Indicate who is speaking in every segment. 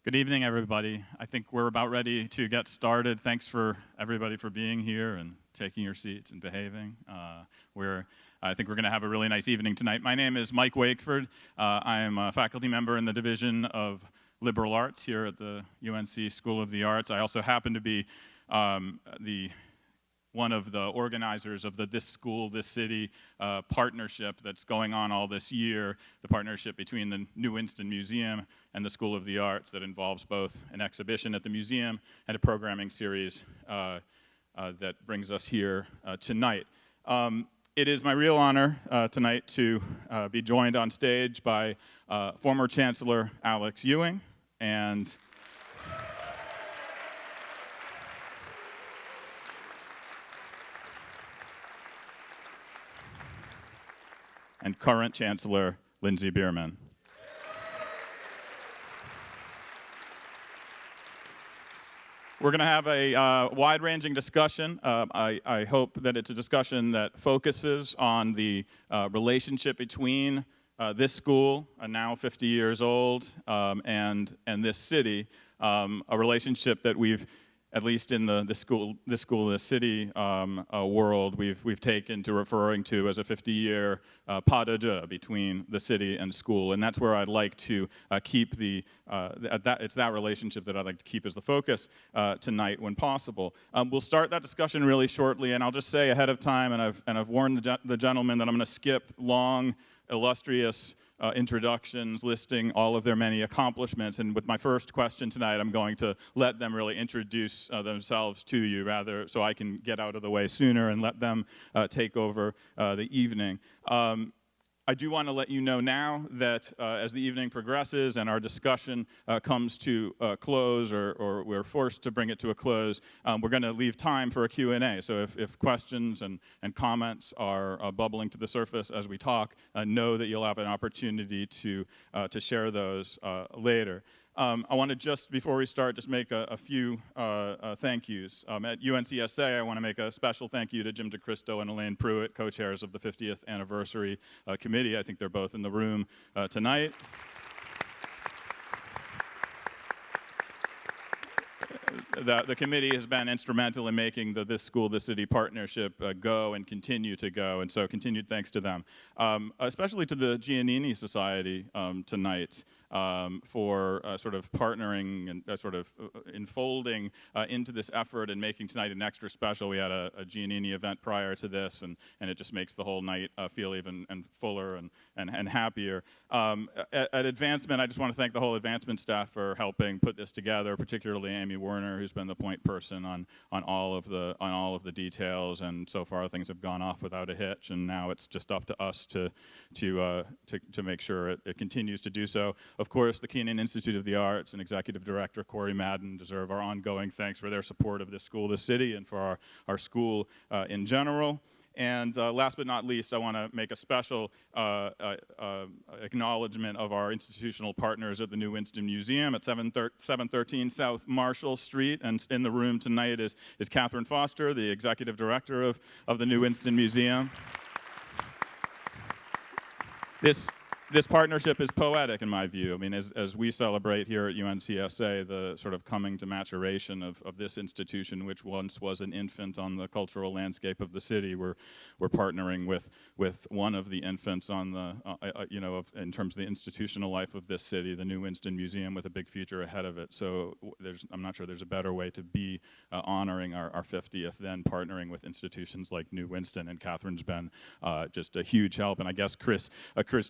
Speaker 1: Good evening, everybody. I think we're about ready to get started. Thanks for everybody for being here and taking your seats and behaving. I think we're going to have a really nice evening tonight. My name is Mike Wakeford. I am a faculty member in the Division of Liberal Arts here at the UNC School of the Arts. I also happen to be one of the organizers of the This School, This City partnership that's going on all this year, the partnership between the New Winston Museum and the School of the Arts that involves both an exhibition at the museum and a programming series that brings us here tonight. It is my real honor tonight to be joined on stage by former Chancellor Alex Ewing and current Chancellor Lindsay Bierman. We're going to have a wide-ranging discussion. I hope that it's a discussion that focuses on the relationship between this school, now 50 years old, and this city, a relationship that we've, at least in this school, this city world, we've taken to referring to as a 50-year pas de deux between the city and school, and that's where I'd like to keep it's that relationship that I'd like to keep as the focus tonight when possible. We'll start that discussion really shortly, and I'll just say ahead of time, and I've warned the gentleman that I'm going to skip long, illustrious introductions listing all of their many accomplishments, and with my first question tonight, I'm going to let them really introduce themselves to you, rather, so I can get out of the way sooner and let them take over the evening. I do want to let you know now that as the evening progresses and our discussion comes to a close, or we're forced to bring it to a close, we're going to leave time for a Q&A. So if questions and comments are bubbling to the surface as we talk, know that you'll have an opportunity to share those later. I want to just, before we start, just make a few thank yous. At UNCSA, I want to make a special thank you to Jim DeCristo and Elaine Pruitt, co-chairs of the 50th Anniversary Committee. I think they're both in the room tonight. The committee has been instrumental in making the This School, This City partnership go and continue to go, and so continued thanks to them. Especially to the Giannini Society tonight for sort of partnering and sort of enfolding into this effort and making tonight an extra special. We had a Giannini event prior to this, and it just makes the whole night feel even fuller and happier. At Advancement, I just want to thank the whole Advancement staff for helping put this together, particularly Amy Werner, who's been the point person on all of the details, and so far things have gone off without a hitch, and now it's just up to us to make sure it continues to do so. Of course, the Keenan Institute of the Arts and Executive Director Corey Madden deserve our ongoing thanks for their support of this school, this city, and for our school in general. And last but not least, I want to make a special acknowledgement of our institutional partners at the New Winston Museum at 713 South Marshall Street. And in the room tonight is Catherine Foster, the Executive Director of the New Winston Museum. This partnership is poetic, in my view. I mean, as we celebrate here at UNCSA the sort of coming to maturation of this institution, which once was an infant on the cultural landscape of the city, we're partnering with one of the infants on the in terms of the institutional life of this city, the New Winston Museum, with a big future ahead of it. So I'm not sure there's a better way to be honoring our 50th than partnering with institutions like New Winston. And Catherine's been just a huge help. And I guess Chris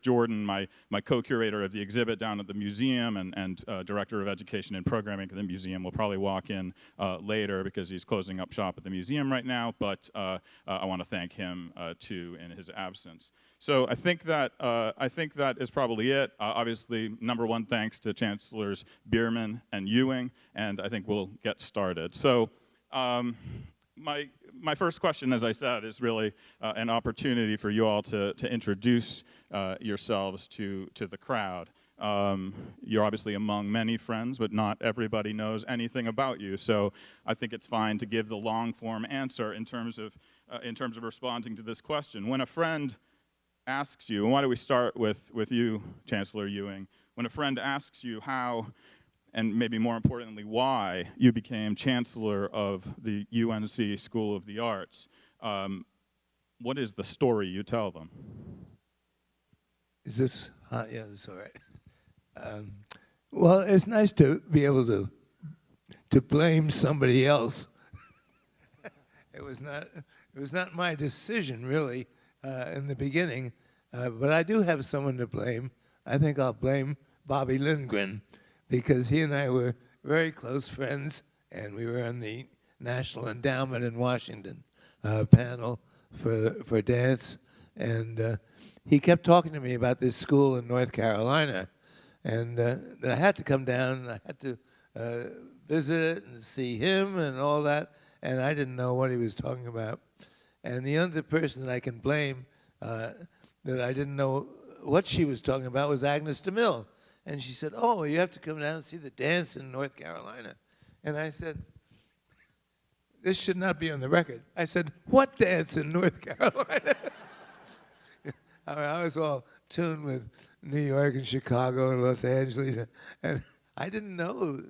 Speaker 1: Jordan, my co-curator of the exhibit down at the museum and director of education and programming at the museum, will probably walk in later because he's closing up shop at the museum right now, but I want to thank him too in his absence. So I think that is probably it. Obviously, number one, thanks to Chancellors Bierman and Ewing, and I think we'll get started. So my first question, as I said, is really an opportunity for you all to introduce yourselves to the crowd. You're obviously among many friends, but not everybody knows anything about you. So I think it's fine to give the long-form answer in terms of responding to this question. When a friend asks you, and why don't we start with you, Chancellor Ewing? When a friend asks you how and maybe more importantly, why you became Chancellor of the UNC School of the Arts. What is the story you tell them?
Speaker 2: Is this, yeah, that's all right. Well, it's nice to be able to blame somebody else. It was not my decision, really, in the beginning, but I do have someone to blame. I think I'll blame Bobby Lindgren, because he and I were very close friends, and we were on the National Endowment in Washington panel for dance, and he kept talking to me about this school in North Carolina, and that I had to come down and I had to visit it and see him and all that, and I didn't know what he was talking about. And the other person that I can blame that I didn't know what she was talking about was Agnes DeMille. And she said, oh, you have to come down and see the dance in North Carolina. And I said, this should not be on the record. I said, what dance in North Carolina? I mean, I was all tuned with New York and Chicago and Los Angeles, and I didn't know.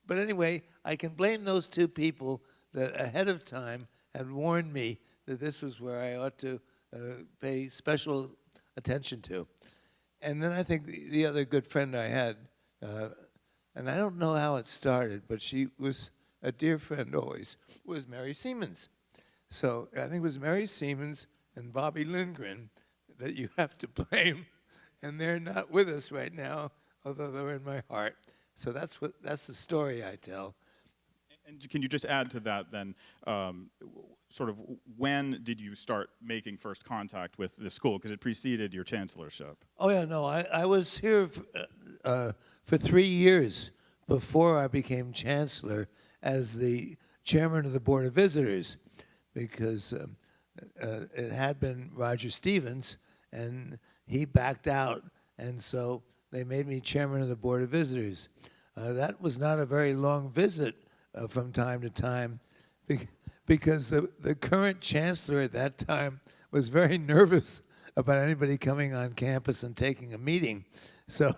Speaker 2: But anyway, I can blame those two people that ahead of time had warned me that this was where I ought to pay special attention to. And then I think the other good friend I had, and I don't know how it started, but she was a dear friend always, was Mary Siemens. So I think it was Mary Siemens and Bobby Lindgren that you have to blame, and they're not with us right now, although they're in my heart. So that's the story I tell.
Speaker 1: And can you just add to that then, sort of when did you start making first contact with the school? Because it preceded your chancellorship.
Speaker 2: Oh yeah, no, I was here for 3 years before I became chancellor as the chairman of the Board of Visitors, because it had been Roger Stevens, and he backed out, and so they made me chairman of the Board of Visitors. That was not a very long visit from time to time, because the current chancellor at that time was very nervous about anybody coming on campus and taking a meeting. So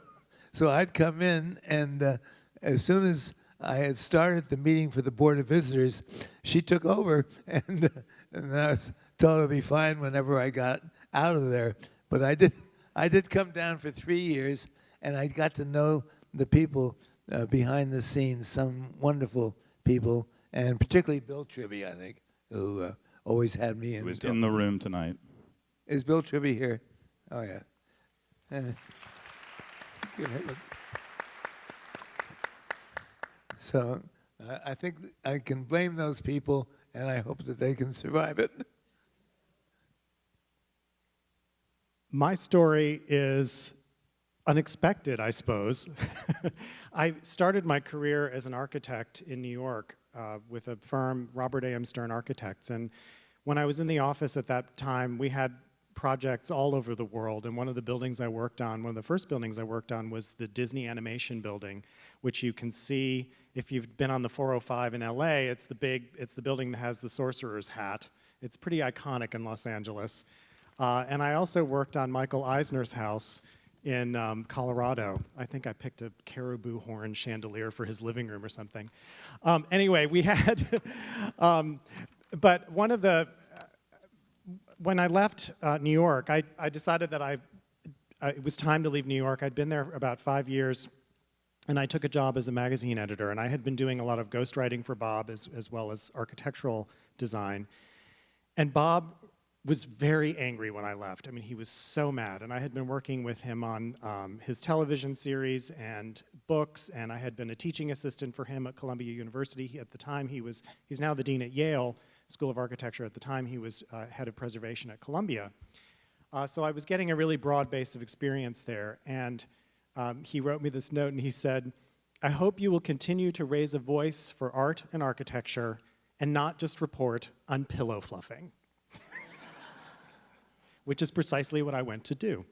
Speaker 2: I'd come in, and as soon as I had started the meeting for the Board of Visitors, she took over, and I was told it'd be fine whenever I got out of there. But I did come down for 3 years, and I got to know the people behind the scenes, some wonderful people, and particularly Bill Tribby, I think, who always had me in.
Speaker 1: He was in the room tonight.
Speaker 2: Is Bill Tribby here? Oh, yeah. So I think I can blame those people, and I hope that they can survive it.
Speaker 3: My story is unexpected, I suppose. I started my career as an architect in New York with a firm, Robert A.M. Stern Architects. And when I was in the office at that time, we had projects all over the world. And one of the buildings I worked on, one of the first buildings I worked on, was the Disney Animation Building, which you can see if you've been on the 405 in LA. It's the building that has the sorcerer's hat. It's pretty iconic in Los Angeles. And I also worked on Michael Eisner's house in Colorado. I think I picked a caribou horn chandelier for his living room or something. Anyway, we had, but one of the, when I left New York, I decided that it was time to leave New York. I'd been there about 5 years, and I took a job as a magazine editor, and I had been doing a lot of ghostwriting for Bob as well as architectural design. And Bob was very angry when I left. I mean, he was so mad. And I had been working with him on his television series and books, and I had been a teaching assistant for him at Columbia University. At the time, he's now the dean at Yale School of Architecture. At the time, he was head of preservation at Columbia. So I was getting a really broad base of experience there. And he wrote me this note, and he said, "I hope you will continue to raise a voice for art and architecture and not just report on pillow fluffing." Which is precisely what I went to do.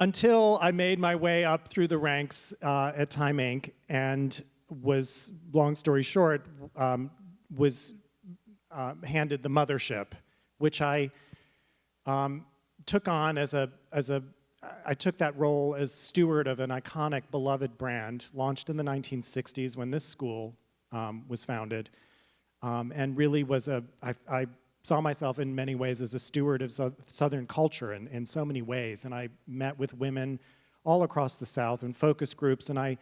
Speaker 3: Until I made my way up through the ranks at Time Inc. and was, long story short, was handed the mothership, which I took on as a I took that role as steward of an iconic, beloved brand launched in the 1960s when this school was founded, and really was I saw myself in many ways as a steward of Southern culture in so many ways. And I met with women all across the South in focus groups, and I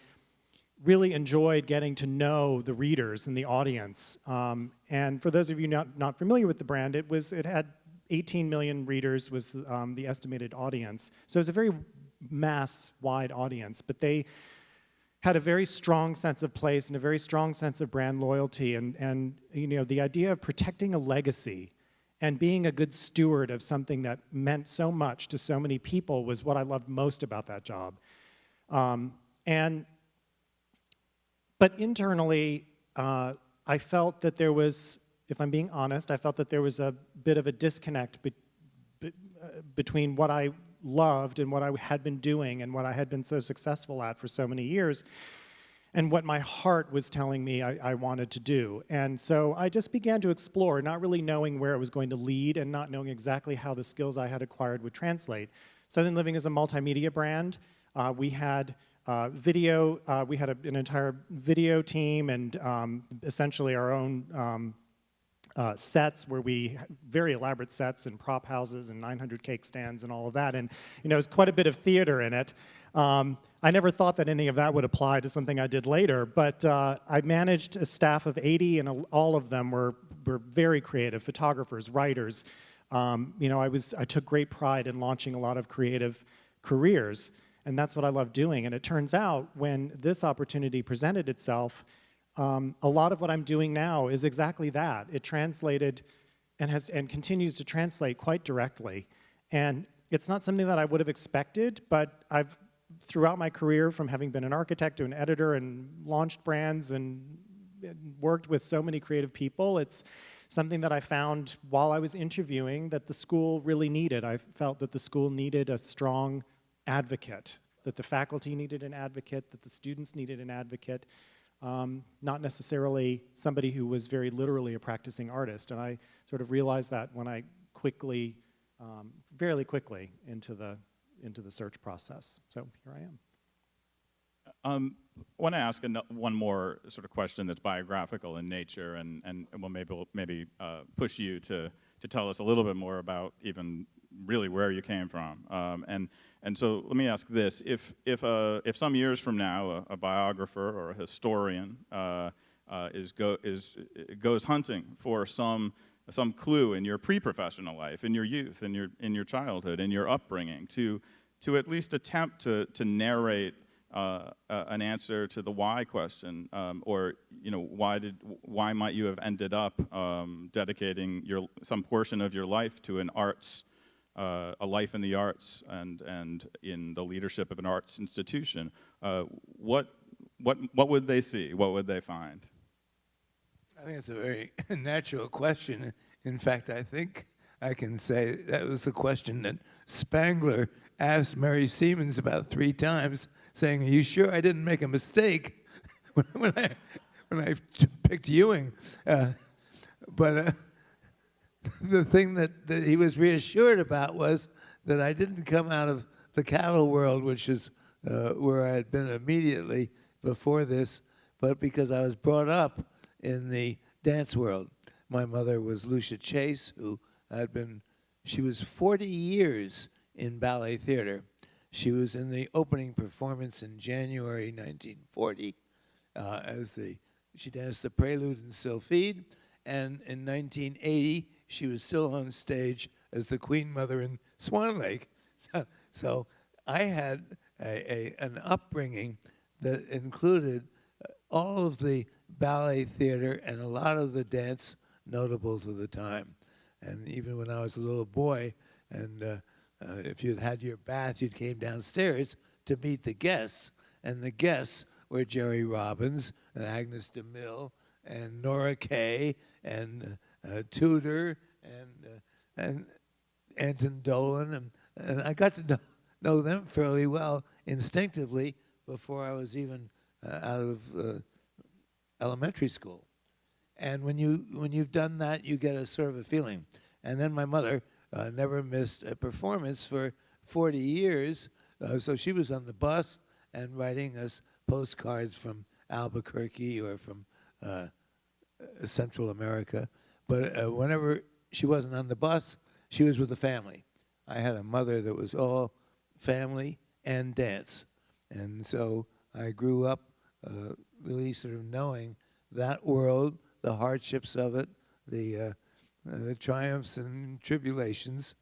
Speaker 3: really enjoyed getting to know the readers and the audience. And for those of you not familiar with the brand, it had 18 million readers was the estimated audience. So it was a very mass-wide audience, but they had a very strong sense of place and a very strong sense of brand loyalty. And you know, the idea of protecting a legacy and being a good steward of something that meant so much to so many people was what I loved most about that job. But internally, I felt that there was, if I'm being honest, I felt that there was a bit of a disconnect between what I loved and what I had been doing and what I had been so successful at for so many years and what my heart was telling me I wanted to do. And so I just began to explore, not really knowing where it was going to lead and not knowing exactly how the skills I had acquired would translate. Southern Living is a multimedia brand. We had video, we had an entire video team and essentially our own sets where very elaborate sets and prop houses and 900 cake stands and all of that. And, you know, there's quite a bit of theater in it. I never thought that any of that would apply to something I did later, but I managed a staff of 80 and all of them were very creative, photographers, writers. You know, I took great pride in launching a lot of creative careers, and that's what I love doing. And it turns out when this opportunity presented itself, a lot of what I'm doing now is exactly that. It translated and continues to translate quite directly. And it's not something that I would have expected, but throughout my career, from having been an architect to an editor and launched brands and worked with so many creative people, it's something that I found while I was interviewing that the school really needed. I felt that the school needed a strong advocate, that the faculty needed an advocate, that the students needed an advocate. Not necessarily somebody who was very literally a practicing artist. And I sort of realized that when I fairly quickly into the search process. So here I am.
Speaker 1: I want to ask one more sort of question that's biographical in nature, and we'll maybe push you to tell us a little bit more about even really where you came from. And so let me ask this: if some years from now a biographer or a historian goes hunting for some clue in your pre-professional life, in your youth, in your childhood, in your upbringing, to at least attempt to narrate an answer to the why question, or you know, why might you have ended up dedicating some portion of your life to an arts. A life in the arts and in the leadership of an arts institution, what would they see? What would they find?
Speaker 2: I think it's a very natural question. In fact, I think I can say that was the question that Spangler asked Mary Siemens about 3 times, saying, "Are you sure I didn't make a mistake when I picked Ewing?" But the thing that he was reassured about was that I didn't come out of the cattle world, which is where I had been immediately before this, but because I was brought up in the dance world. My mother was Lucia Chase, she was 40 years in ballet theater. She was in the opening performance in January 1940 she danced the Prelude and Sylphide, and in 1980, she was still on stage as the Queen Mother in Swan Lake. So I had an upbringing that included all of the ballet theater and a lot of the dance notables of the time. And even when I was a little boy, and if you'd had your bath, you came downstairs to meet the guests. And the guests were Jerry Robbins and Agnes DeMille and Nora Kay and Tudor and Anton Dolan, and I got to know them fairly well instinctively before I was even out of elementary school. And when you've done that, you get a sort of a feeling. And then my mother never missed a performance for 40 years. So she was on the bus and writing us postcards from Albuquerque or from Central America. But whenever she wasn't on the bus, she was with the family. I had a mother that was all family and dance. And so I grew up really sort of knowing that world, the hardships of it, the triumphs and tribulations,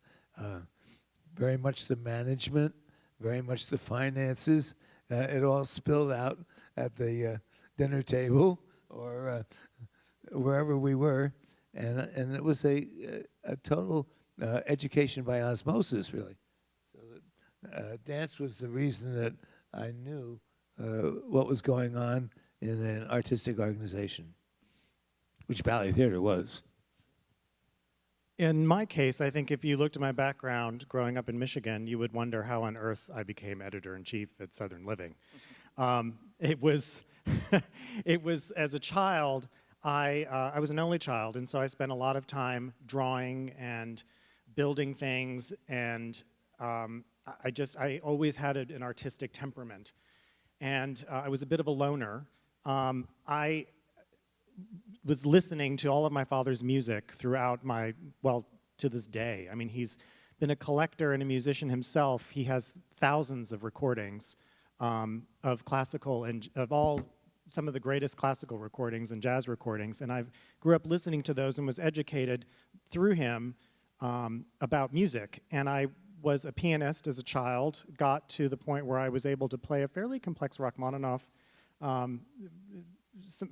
Speaker 2: very much the management, very much the finances. It all spilled out at the dinner table or wherever we were. And it was a total education by osmosis, really. So that, dance was the reason that I knew what was going on in an artistic organization, which ballet theater was.
Speaker 3: In my case, I think if you looked at my background growing up in Michigan, you would wonder how on earth I became editor-in-chief at Southern Living. It was, it was as a child, I was an only child, and so I spent a lot of time drawing and building things, and I always had an artistic temperament. And I was a bit of a loner. I was listening to all of my father's music throughout my, well, to this day. I mean, he's been a collector and a musician himself. He has thousands of recordings of classical and of some of the greatest classical recordings and jazz recordings. And I grew up listening to those and was educated through him about music. And I was a pianist as a child, got to the point where I was able to play a fairly complex Rachmaninoff,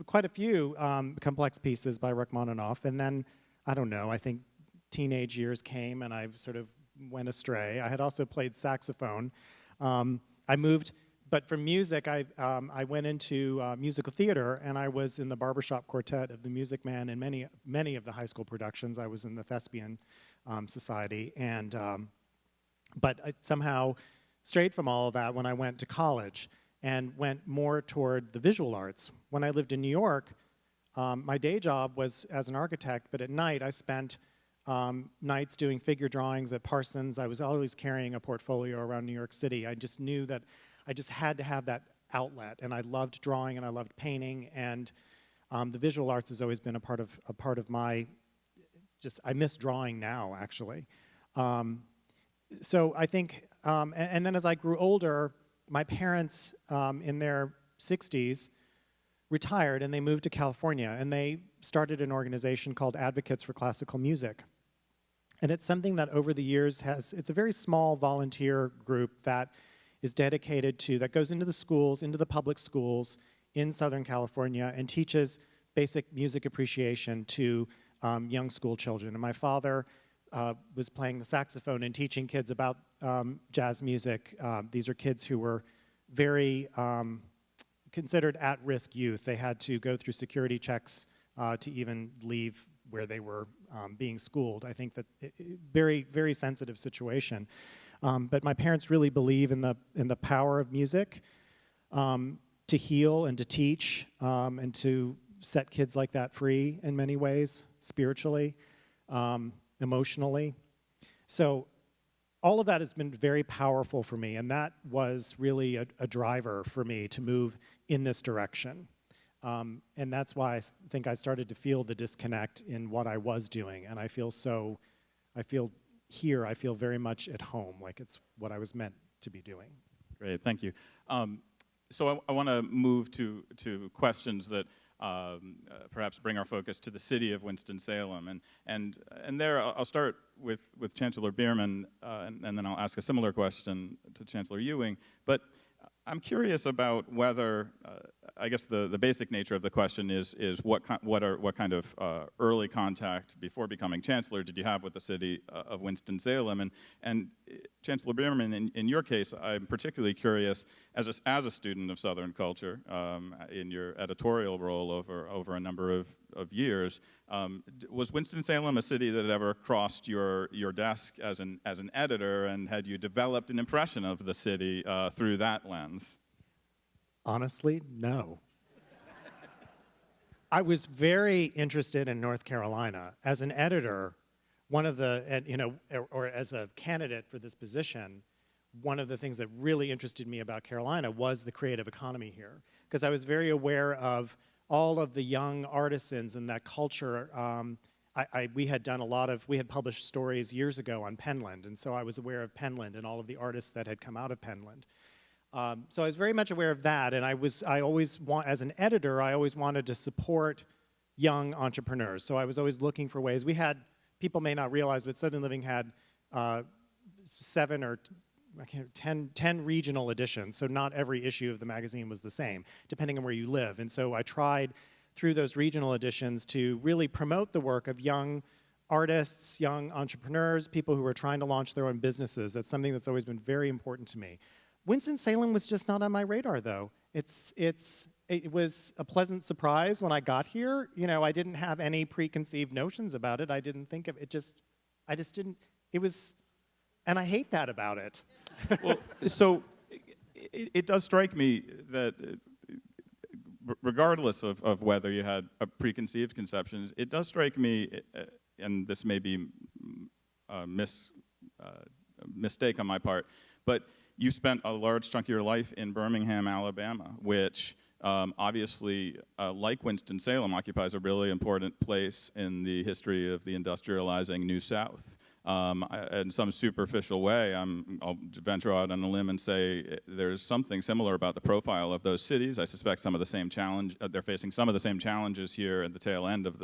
Speaker 3: quite a few complex pieces by Rachmaninoff. And then, I don't know, I think teenage years came and I sort of went astray. I had also played saxophone. I moved, but from music, I went into musical theater, and I was in the barbershop quartet of the Music Man in many of the high school productions. I was in the Thespian Society, and but I somehow strayed from all of that when I went to college and went more toward the visual arts. When I lived in New York, my day job was as an architect, but at night I spent nights doing figure drawings at Parsons. I was always carrying a portfolio around New York City. I just knew that I just had to have that outlet, and I loved drawing and I loved painting, and the visual arts has always been a part of my, I miss drawing now, actually. So I think, and then as I grew older, my parents in their 60s retired and they moved to California, and they started an organization called Advocates for Classical Music. And it's something that over the years it's a very small volunteer group that is dedicated to, that goes into the schools, into the public schools in Southern California and teaches basic music appreciation to young school children. And my father was playing the saxophone and teaching kids about jazz music. These are kids who were very considered at-risk youth. They had to go through security checks to even leave where they were being schooled. I think that very, very sensitive situation. But my parents really believe in the power of music to heal and to teach and to set kids like that free in many ways, spiritually, emotionally. So all of that has been very powerful for me, and that was really a driver for me to move in this direction. And that's why I think I started to feel the disconnect in what I was doing, and I feel here, I feel very much at home, like it's what I was meant to be doing.
Speaker 1: Great, thank you. So I want to move to questions that perhaps bring our focus to the city of Winston-Salem. And there, I'll start with Chancellor Bierman, and then I'll ask a similar question to Chancellor Ewing. But I'm curious about whether, I guess the basic nature of the question is what kind of early contact before becoming chancellor did you have with the city of Winston-Salem? And Chancellor Bierman, in your case, I'm particularly curious as a student of Southern culture in your editorial role over a number of years. Was Winston-Salem a city that had ever crossed your desk as an editor, and had you developed an impression of the city through that lens?
Speaker 3: Honestly, no. I was very interested in North Carolina. As an editor, one of the, or as a candidate for this position, one of the things that really interested me about Carolina was the creative economy here, because I was very aware of all of the young artisans and that culture. We had published stories years ago on Penland, and so I was aware of Penland and all of the artists that had come out of Penland. So I was very much aware of that, and as an editor, I always wanted to support young entrepreneurs. So I was always looking for ways. People may not realize, but Southern Living had 10 regional editions, so not every issue of the magazine was the same, depending on where you live. And so I tried through those regional editions to really promote the work of young artists, young entrepreneurs, people who are trying to launch their own businesses. That's something that's always been very important to me. Winston-Salem was just not on my radar, though. It was a pleasant surprise when I got here. You know, I didn't have any preconceived notions about it. I didn't think of it. I just didn't. It was, and I hate that about it.
Speaker 1: Well, so it does strike me that regardless of whether you had a preconceived conceptions, it does strike me, and this may be a mistake on my part, but you spent a large chunk of your life in Birmingham, Alabama, which obviously, like Winston-Salem, occupies a really important place in the history of the industrializing New South. In some superficial way, I'll venture out on a limb and say there's something similar about the profile of those cities. I suspect some of the same they're facing some of the same challenges here at the tail end at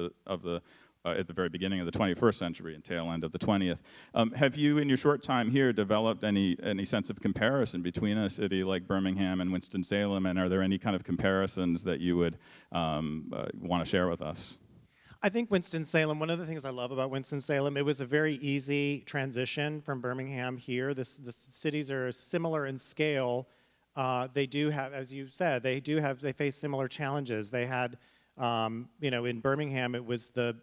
Speaker 1: the very beginning of the 21st century and tail end of the 20th. Have you, in your short time here, developed any sense of comparison between a city like Birmingham and Winston-Salem, and are there any kind of comparisons that you would want to share with us?
Speaker 3: I think Winston-Salem, one of the things I love about Winston-Salem, it was a very easy transition from Birmingham here. The cities are similar in scale. They do have, as you said, they face similar challenges. They had, in Birmingham, it was the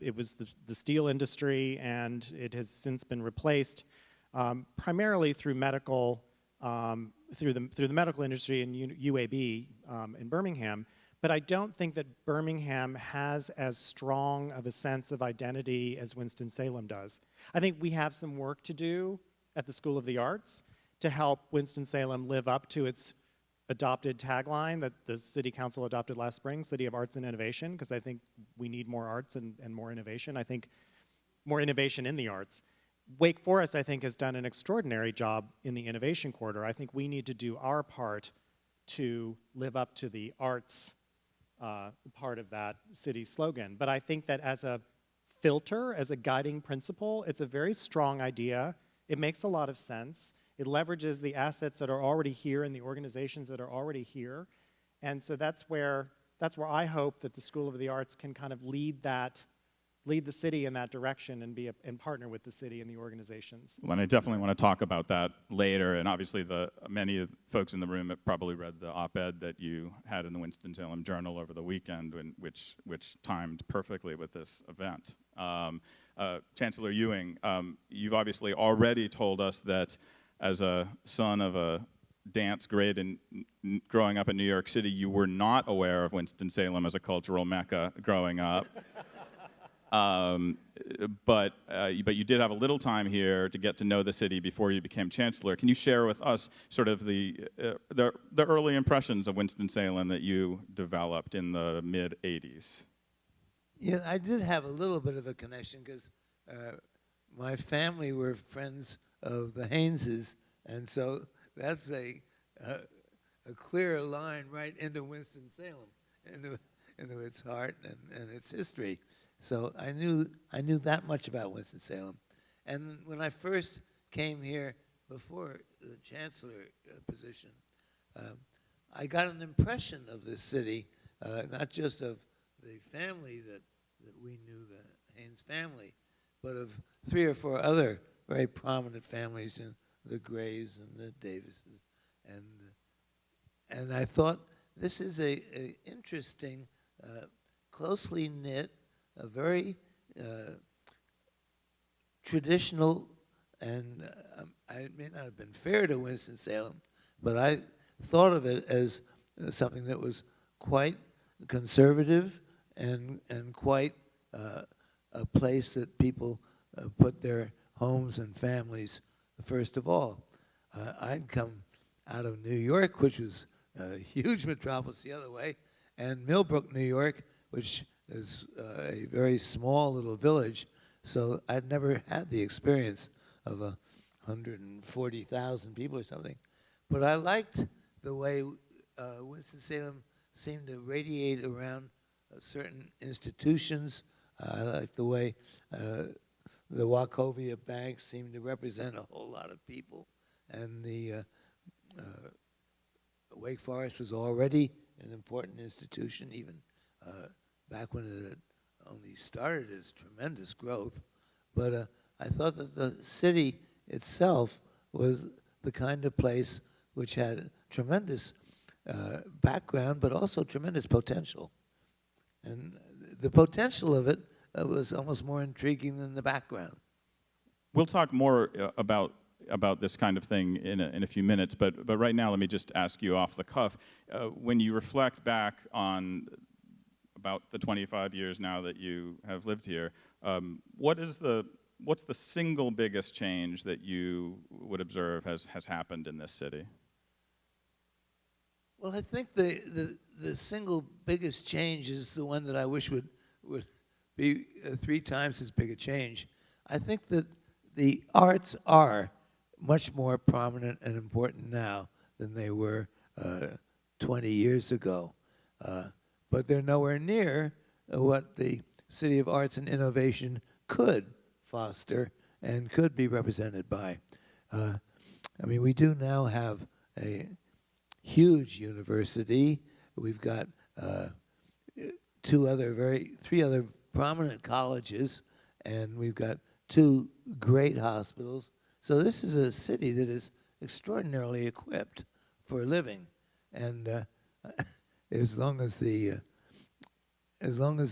Speaker 3: steel industry, and it has since been replaced primarily through medical, through the medical industry and UAB in Birmingham. But I don't think that Birmingham has as strong of a sense of identity as Winston-Salem does. I think we have some work to do at the School of the Arts to help Winston-Salem live up to its adopted tagline that the City Council adopted last spring, City of Arts and Innovation, because I think we need more arts and more innovation. I think more innovation in the arts. Wake Forest, I think, has done an extraordinary job in the innovation quarter. I think we need to do our part to live up to the arts part of that city's slogan. But I think that as a filter, as a guiding principle, it's a very strong idea. It makes a lot of sense. It leverages the assets that are already here and the organizations that are already here. And so that's where I hope that the School of the Arts can kind of lead the city in that direction and partner with the city and the organizations.
Speaker 1: Well, and I definitely want to talk about that later, and obviously many of the folks in the room have probably read the op-ed that you had in the Winston-Salem Journal over the weekend, which timed perfectly with this event. Chancellor Ewing, you've obviously already told us that as a son of a dance grade and growing up in New York City, you were not aware of Winston-Salem as a cultural mecca growing up. But you did have a little time here to get to know the city before you became chancellor. Can you share with us sort of the early impressions of Winston-Salem that you developed in the mid-'80s?
Speaker 2: Yeah, I did have a little bit of a connection because my family were friends of the Hayneses, and so that's a clear line right into Winston-Salem, into its heart and its history. So I knew that much about Winston-Salem. And when I first came here before the chancellor position, I got an impression of this city, not just of the family that we knew, the Haynes family, but of 3 or 4 other very prominent families, the Grays and the Davises. And I thought this is a interesting, closely knit, a very traditional, and I may not have been fair to Winston-Salem, but I thought of it as something that was quite conservative and quite a place that people put their homes and families first of all. I'd come out of New York, which was a huge metropolis the other way, and Millbrook, New York, which is a very small little village. So I'd never had the experience of 140,000 people or something. But I liked the way Winston-Salem seemed to radiate around certain institutions. I liked the way the Wachovia Bank seemed to represent a whole lot of people. And the Wake Forest was already an important institution, even back when it had only started its tremendous growth. But I thought that the city itself was the kind of place which had tremendous background, but also tremendous potential. And the potential of it was almost more intriguing than the background.
Speaker 1: We'll talk more about this kind of thing in a few minutes, but right now let me just ask you off the cuff. When you reflect back on about the 25 years now that you have lived here, what's the single biggest change that you would observe has happened in this city?
Speaker 2: Well, I think the single biggest change is the one that I wish would be 3 times as big a change. I think that the arts are much more prominent and important now than they were 20 years ago. But they're nowhere near what the City of Arts and Innovation could foster and could be represented by. I mean, we do now have a huge university. We've got 3 other prominent colleges, and we've got 2 great hospitals. So this is a city that is extraordinarily equipped for living, and as long as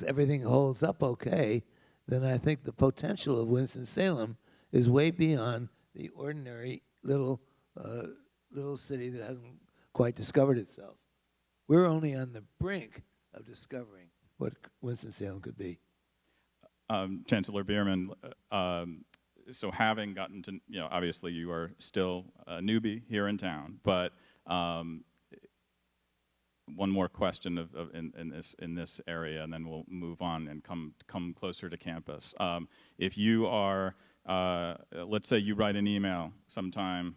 Speaker 2: everything holds up okay, then I think the potential of Winston-Salem is way beyond the ordinary little city that hasn't quite discovered itself. We're only on the brink of discovering what Winston-Salem could be.
Speaker 1: Chancellor Bierman, so having gotten to, obviously you are still a newbie here in town, but one more question in this area, and then we'll move on and come closer to campus. If you are, let's say you write an email sometime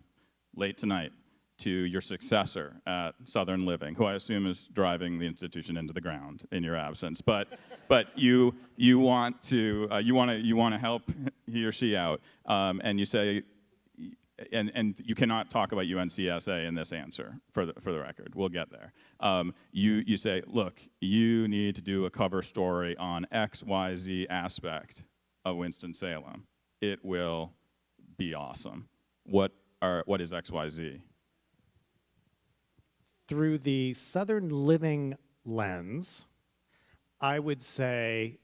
Speaker 1: late tonight to your successor at Southern Living, who I assume is driving the institution into the ground in your absence, but you want to help he or she out, and you say. And you cannot talk about UNCSA in this answer, for the record. We'll get there. You say, look, you need to do a cover story on XYZ aspect of Winston-Salem. It will be awesome. What is XYZ?
Speaker 3: Through the Southern Living lens, I would say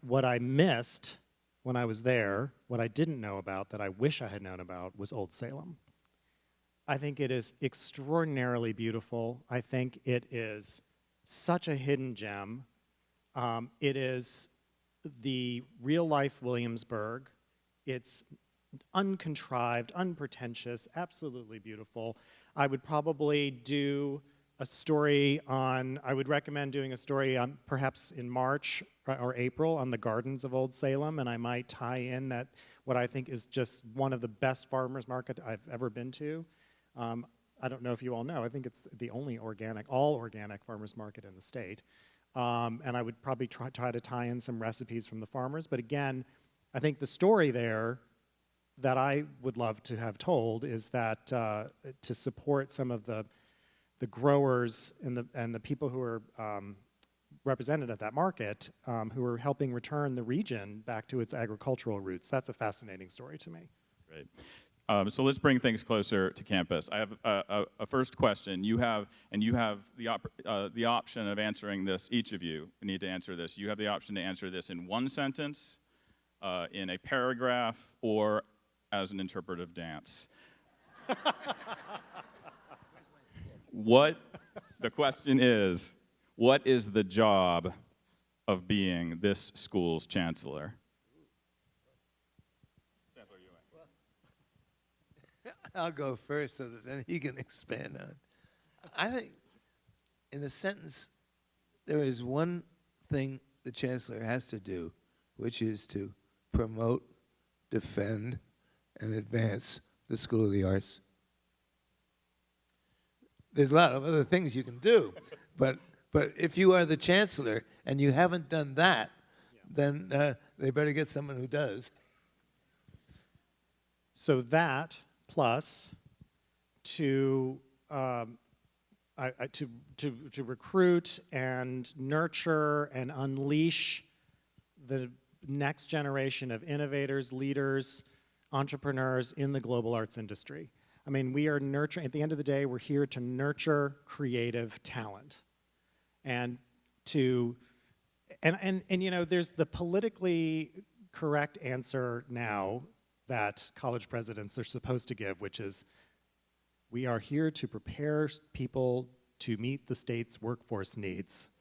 Speaker 3: what I missed when I was there, what I didn't know about that I wish I had known about was Old Salem. I think it is extraordinarily beautiful. I think it is such a hidden gem. It is the real-life Williamsburg. It's uncontrived, unpretentious, absolutely beautiful. I would probably do a story on, I would recommend doing a story on perhaps in March or April on the gardens of Old Salem, and I might tie in that what I think is just one of the best farmers market I've ever been to. I don't know if you all know, I think it's the only all organic farmers market in the state. And I would probably try to tie in some recipes from the farmers, but again, I think the story there that I would love to have told is that to support some of the growers and the people who are represented at that market, who are helping return the region back to its agricultural roots. That's a fascinating story to me.
Speaker 1: Great. So let's bring things closer to campus. I have a first question. You have the option of answering this. Each of you need to answer this. You have the option to answer this in one sentence, in a paragraph, or as an interpretive dance. The question is, what is the job of being this school's chancellor? Chancellor Ewing.
Speaker 2: I'll go first so that then he can expand on it. I think, in a sentence, there is one thing the chancellor has to do, which is to promote, defend, and advance the School of the Arts. There's a lot of other things you can do, but if you are the chancellor and you haven't done that, then they better get someone who does.
Speaker 3: So that plus to recruit and nurture and unleash the next generation of innovators, leaders, entrepreneurs in the global arts industry. I mean, we are nurturing, at the end of the day, we're here to nurture creative talent. And to, and you know, there's the politically correct answer now that college presidents are supposed to give, which is, we are here to prepare people to meet the state's workforce needs.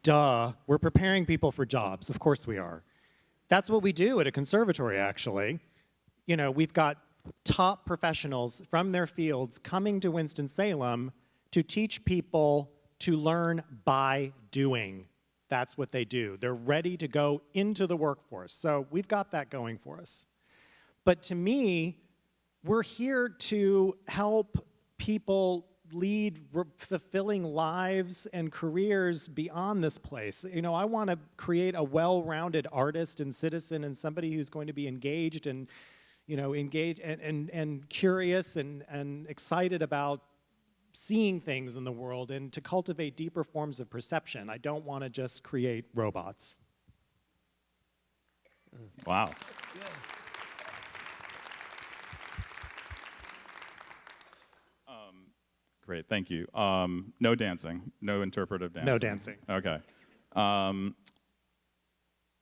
Speaker 3: Duh, we're preparing people for jobs. Of course we are. That's what we do at a conservatory, actually. You know, we've got top professionals from their fields coming to Winston-Salem to teach people to learn by doing. That's what they do. They're ready to go into the workforce. So we've got that going for us. But to me, we're here to help people lead fulfilling lives and careers beyond this place. You know, I want to create a well-rounded artist and citizen and somebody who's going to be engaged and, you know, engaged and curious and excited about seeing things in the world and to cultivate deeper forms of perception. I don't want to just create robots.
Speaker 1: Wow.
Speaker 2: Yeah.
Speaker 1: Great, thank you. No dancing, no interpretive dancing.
Speaker 3: No dancing.
Speaker 1: Okay.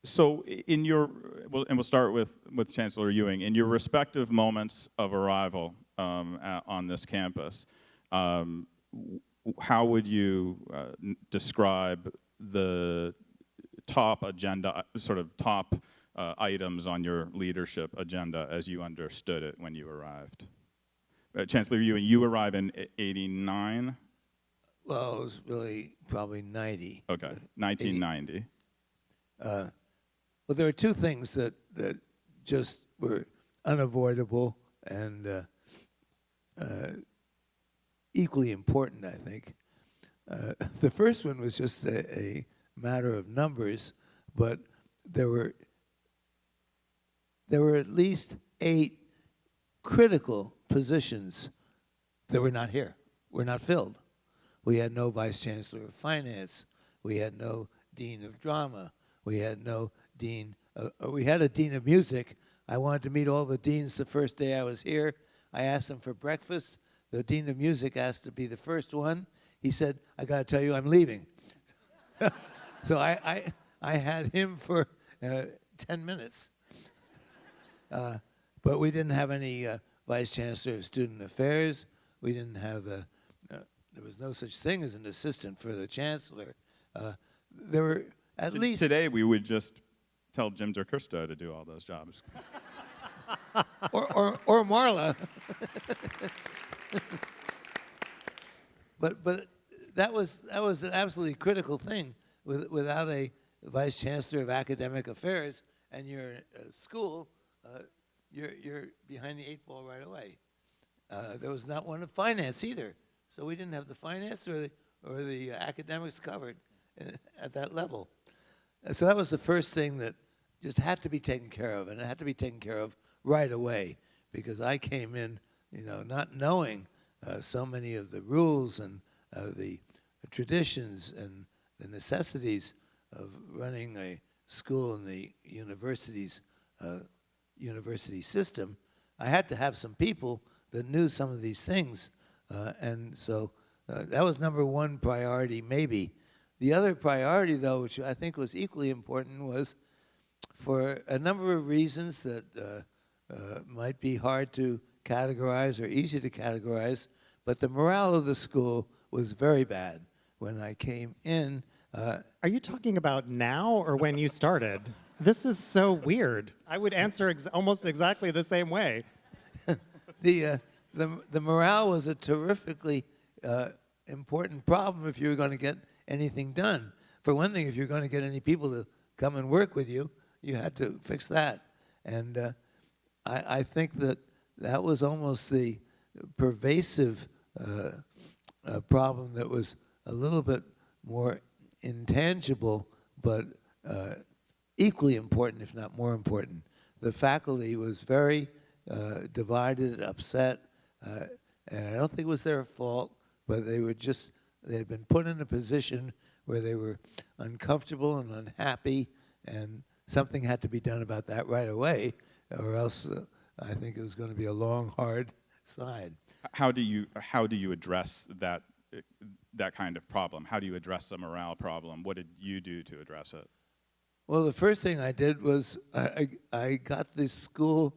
Speaker 1: So in your, we'll start with Chancellor Ewing. In your respective moments of arrival on this campus, how would you describe the top agenda, sort of top items on your leadership agenda as you understood it when you arrived? Chancellor Ewing, you arrive in '89?
Speaker 2: Well, it was really probably 90.
Speaker 1: Okay, 1990.
Speaker 2: Well, there are two things that just were unavoidable and equally important, I think. The first one was just a matter of numbers, but there were at least 8 critical positions that were not here, were not filled. We had no vice chancellor of finance. We had no dean of drama. We had no dean. We had a dean of music. I wanted to meet all the deans the first day I was here. I asked them for breakfast. The dean of music asked to be the first one. He said, "I got to tell you, I'm leaving." So I had him for 10 minutes. But we didn't have any vice chancellor of student affairs. We didn't have there was no such thing as an assistant for the chancellor. There were at least...
Speaker 1: Today we would just tell Jim DeCristo to do all those jobs.
Speaker 2: or Marla. But that was an absolutely critical thing. Without a vice chancellor of academic affairs and your school, you're behind the 8 ball right away. There was not one of finance either, so we didn't have the finance or the academics covered at that level. So that was the first thing that just had to be taken care of, and it had to be taken care of right away because I came in, you know, not knowing so many of the rules and the traditions and the necessities of running a school in the university system. I had to have some people that knew some of these things, and so that was number one priority, maybe. The other priority, though, which I think was equally important, was for a number of reasons that might be hard to categorize or easy to categorize, but the morale of the school was very bad. When I came in,
Speaker 3: Are you talking about now or when you started? This is so weird. I would answer almost exactly the same way.
Speaker 2: The morale was a terrifically important problem if you were going to get anything done. For one thing, if you're going to get any people to come and work with you, you had to fix that. And I think that was almost the pervasive problem that was a little bit more intangible, but equally important, if not more important. The faculty was very divided, upset, and I don't think it was their fault, but they had been put in a position where they were uncomfortable and unhappy, and something had to be done about that right away, or else I think it was going to be a long, hard slide.
Speaker 1: How do you address that kind of problem? How do you address a morale problem? What did you do to address it?
Speaker 2: Well, the first thing I did was I got the school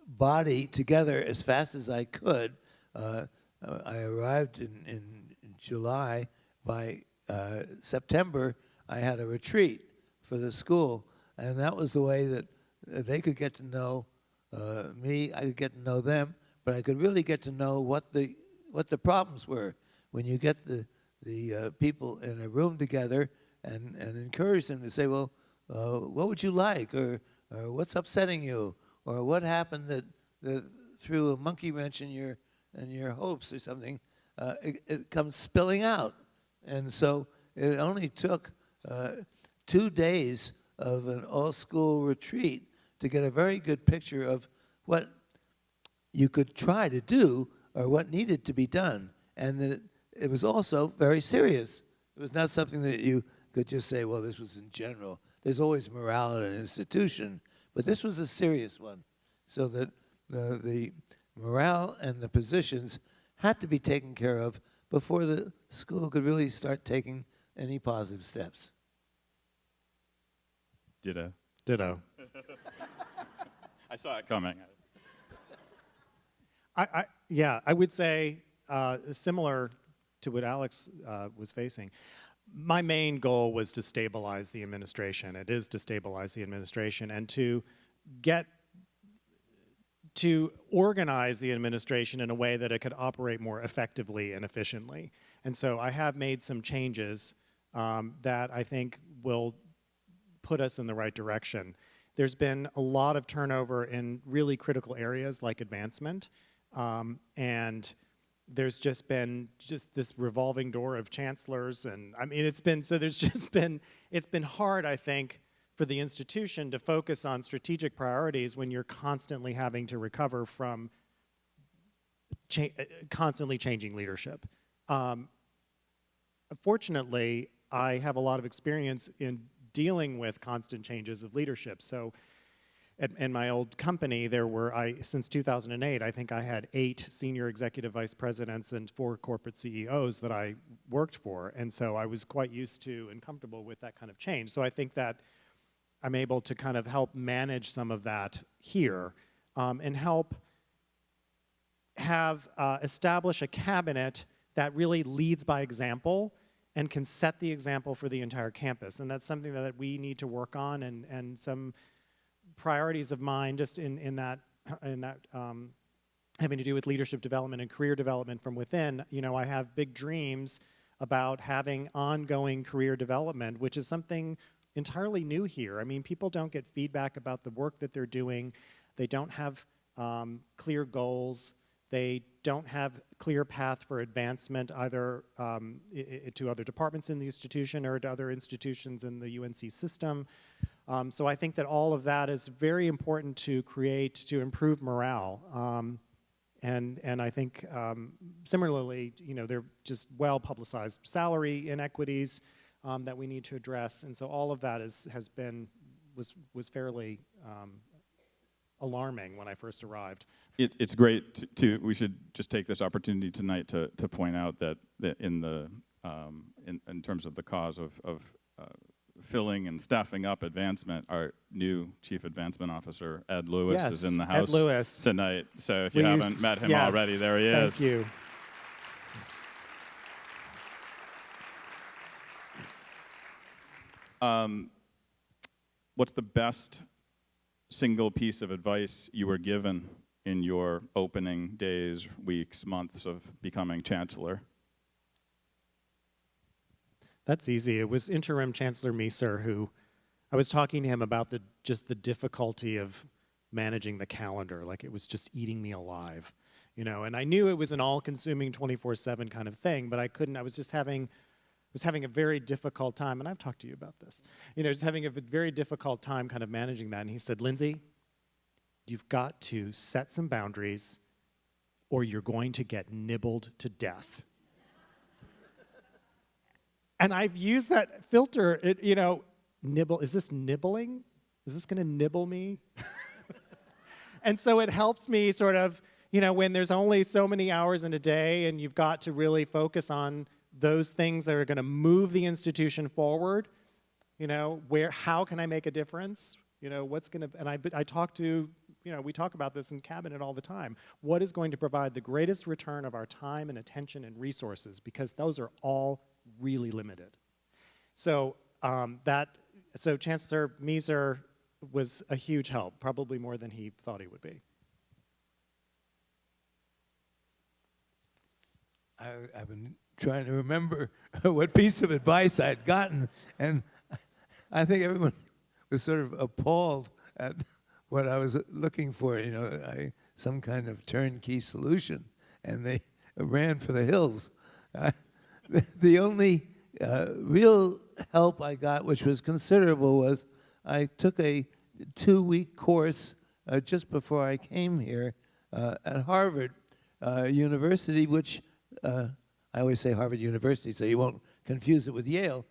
Speaker 2: body together as fast as I could. I arrived in July. By September, I had a retreat for the school, and that was the way that they could get to know me, I could get to know them, but I could really get to know what the problems were. When you get the people in a room together and encourage them to say, well, what would you like, or what's upsetting you, or what happened that threw a monkey wrench in your hopes or something, it comes spilling out. And so it only took 2 days of an all-school retreat to get a very good picture of what you could try to do or what needed to be done. And that it was also very serious. It was not something that you could just say, well, this was in general. There's always morale in an institution, but this was a serious one. So that the morale and the positions had to be taken care of before the school could really start taking any positive steps.
Speaker 1: Ditto. I saw it coming.
Speaker 3: I would say similar to what Alex was facing. My main goal was to stabilize the administration. It is to stabilize the administration and to organize the administration in a way that it could operate more effectively and efficiently. And so I have made some changes that I think will put us in the right direction. There's been a lot of turnover in really critical areas like advancement, and there's just been this revolving door of chancellors, and I mean it's been hard, I think, for the institution to focus on strategic priorities when you're constantly having to recover from constantly changing leadership. Fortunately, I have a lot of experience in dealing with constant changes of leadership. So in my old company, since 2008, I think I had 8 senior executive vice presidents and 4 corporate CEOs that I worked for. And so I was quite used to and comfortable with that kind of change. So I think that I'm able to kind of help manage some of that here and help establish a cabinet that really leads by example and can set the example for the entire campus. And that's something that we need to work on, and some priorities of mine just in that having to do with leadership development and career development from within. You know, I have big dreams about having ongoing career development, which is something entirely new here. I mean, people don't get feedback about the work that they're doing. They don't have clear goals. They don't have clear path for advancement either to other departments in the institution or to other institutions in the UNC system. So I think that all of that is very important to improve morale. And I think similarly, you know, they're just well-publicized salary inequities that we need to address. And so all of that was fairly alarming when I first arrived.
Speaker 1: It's great we should just take this opportunity tonight to point out that in terms of the cause of filling and staffing up advancement, our new Chief Advancement Officer, Ed Lewis, is in the house tonight. So if you haven't met him already, there he is.
Speaker 3: Thank you.
Speaker 1: What's the best single piece of advice you were given in your opening days, weeks, months of becoming chancellor?
Speaker 3: That's easy. It was interim Chancellor Meeser who, I was talking to him about just the difficulty of managing the calendar, like it was just eating me alive, you know. And I knew it was an all-consuming 24/7 kind of thing, but I couldn't. I was having a very difficult time, and I've talked to you about this, you know, just having a very difficult time kind of managing that. And he said, Lindsay, you've got to set some boundaries or you're going to get nibbled to death. And I've used that filter, you know, nibble, is this nibbling? Is this going to nibble me? And so it helps me sort of, you know, when there's only so many hours in a day and you've got to really focus on those things that are going to move the institution forward, you know, how can I make a difference? You know, what's going to, and I talk to, you know, we talk about this in cabinet all the time. What is going to provide the greatest return of our time and attention and resources? Because those are all really limited. So so Chancellor Meeser was a huge help, probably more than he thought he would be.
Speaker 2: I've been trying to remember what piece of advice I'd gotten, and I think everyone was sort of appalled at what I was looking for, you know, some kind of turnkey solution, and they ran for the hills. The only real help I got, which was considerable, was I took a 2-week course just before I came here at Harvard University, which I always say Harvard University so you won't confuse it with Yale.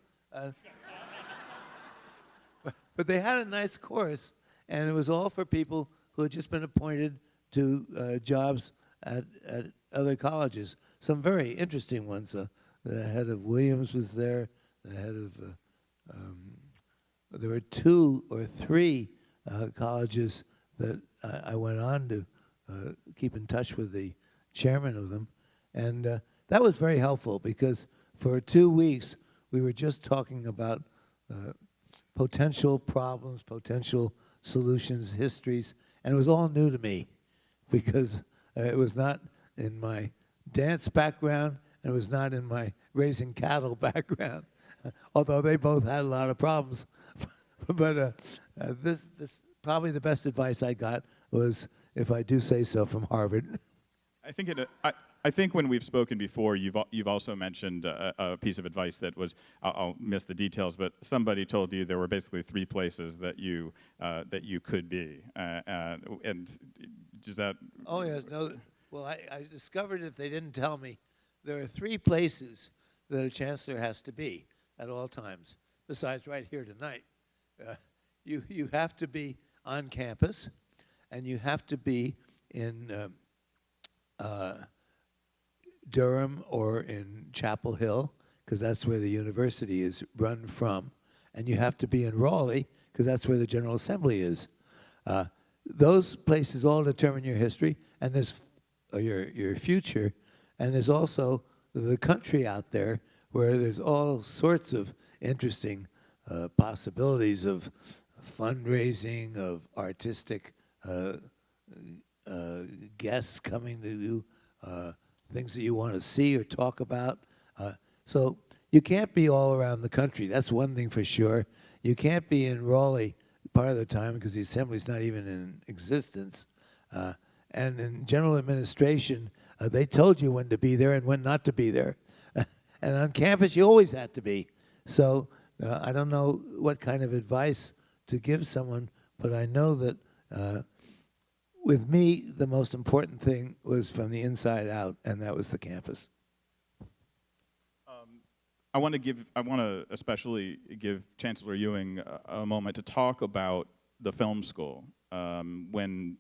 Speaker 2: But they had a nice course, and it was all for people who had just been appointed to jobs at other colleges. Some very interesting ones. The head of Williams was there. The head of there were 2 or 3 colleges that I went on to keep in touch with the chairman of them, and that was very helpful because for 2 weeks we were just talking about potential problems, potential solutions, histories, and it was all new to me because it was not in my dance background and it was not in my raising cattle background, although they both had a lot of problems. But this probably the best advice I got was, if I do say so, from Harvard.
Speaker 1: I think when we've spoken before, you've also mentioned a piece of advice that was, I'll miss the details, but somebody told you there were basically 3 places that you could be, and does that?
Speaker 2: Oh yeah, no. Well, I discovered, if they didn't tell me, there are 3 places that a chancellor has to be at all times. Besides, right here tonight, you have to be on campus, and you have to be in Durham or in Chapel Hill, because that's where the university is run from, and you have to be in Raleigh, because that's where the General Assembly is. Those places all determine your history, and there's your future, and there's also the country out there where there's all sorts of interesting possibilities of fundraising, of artistic guests coming to you, things that you want to see or talk about. So you can't be all around the country. That's one thing for sure. You can't be in Raleigh part of the time because the assembly's not even in existence. And in general administration, they told you when to be there and when not to be there. And on campus, you always had to be. So I don't know what kind of advice to give someone, but I know that with me, the most important thing was from the inside out, and that was the campus.
Speaker 1: I want to especially give Chancellor Ewing a moment to talk about the film school. When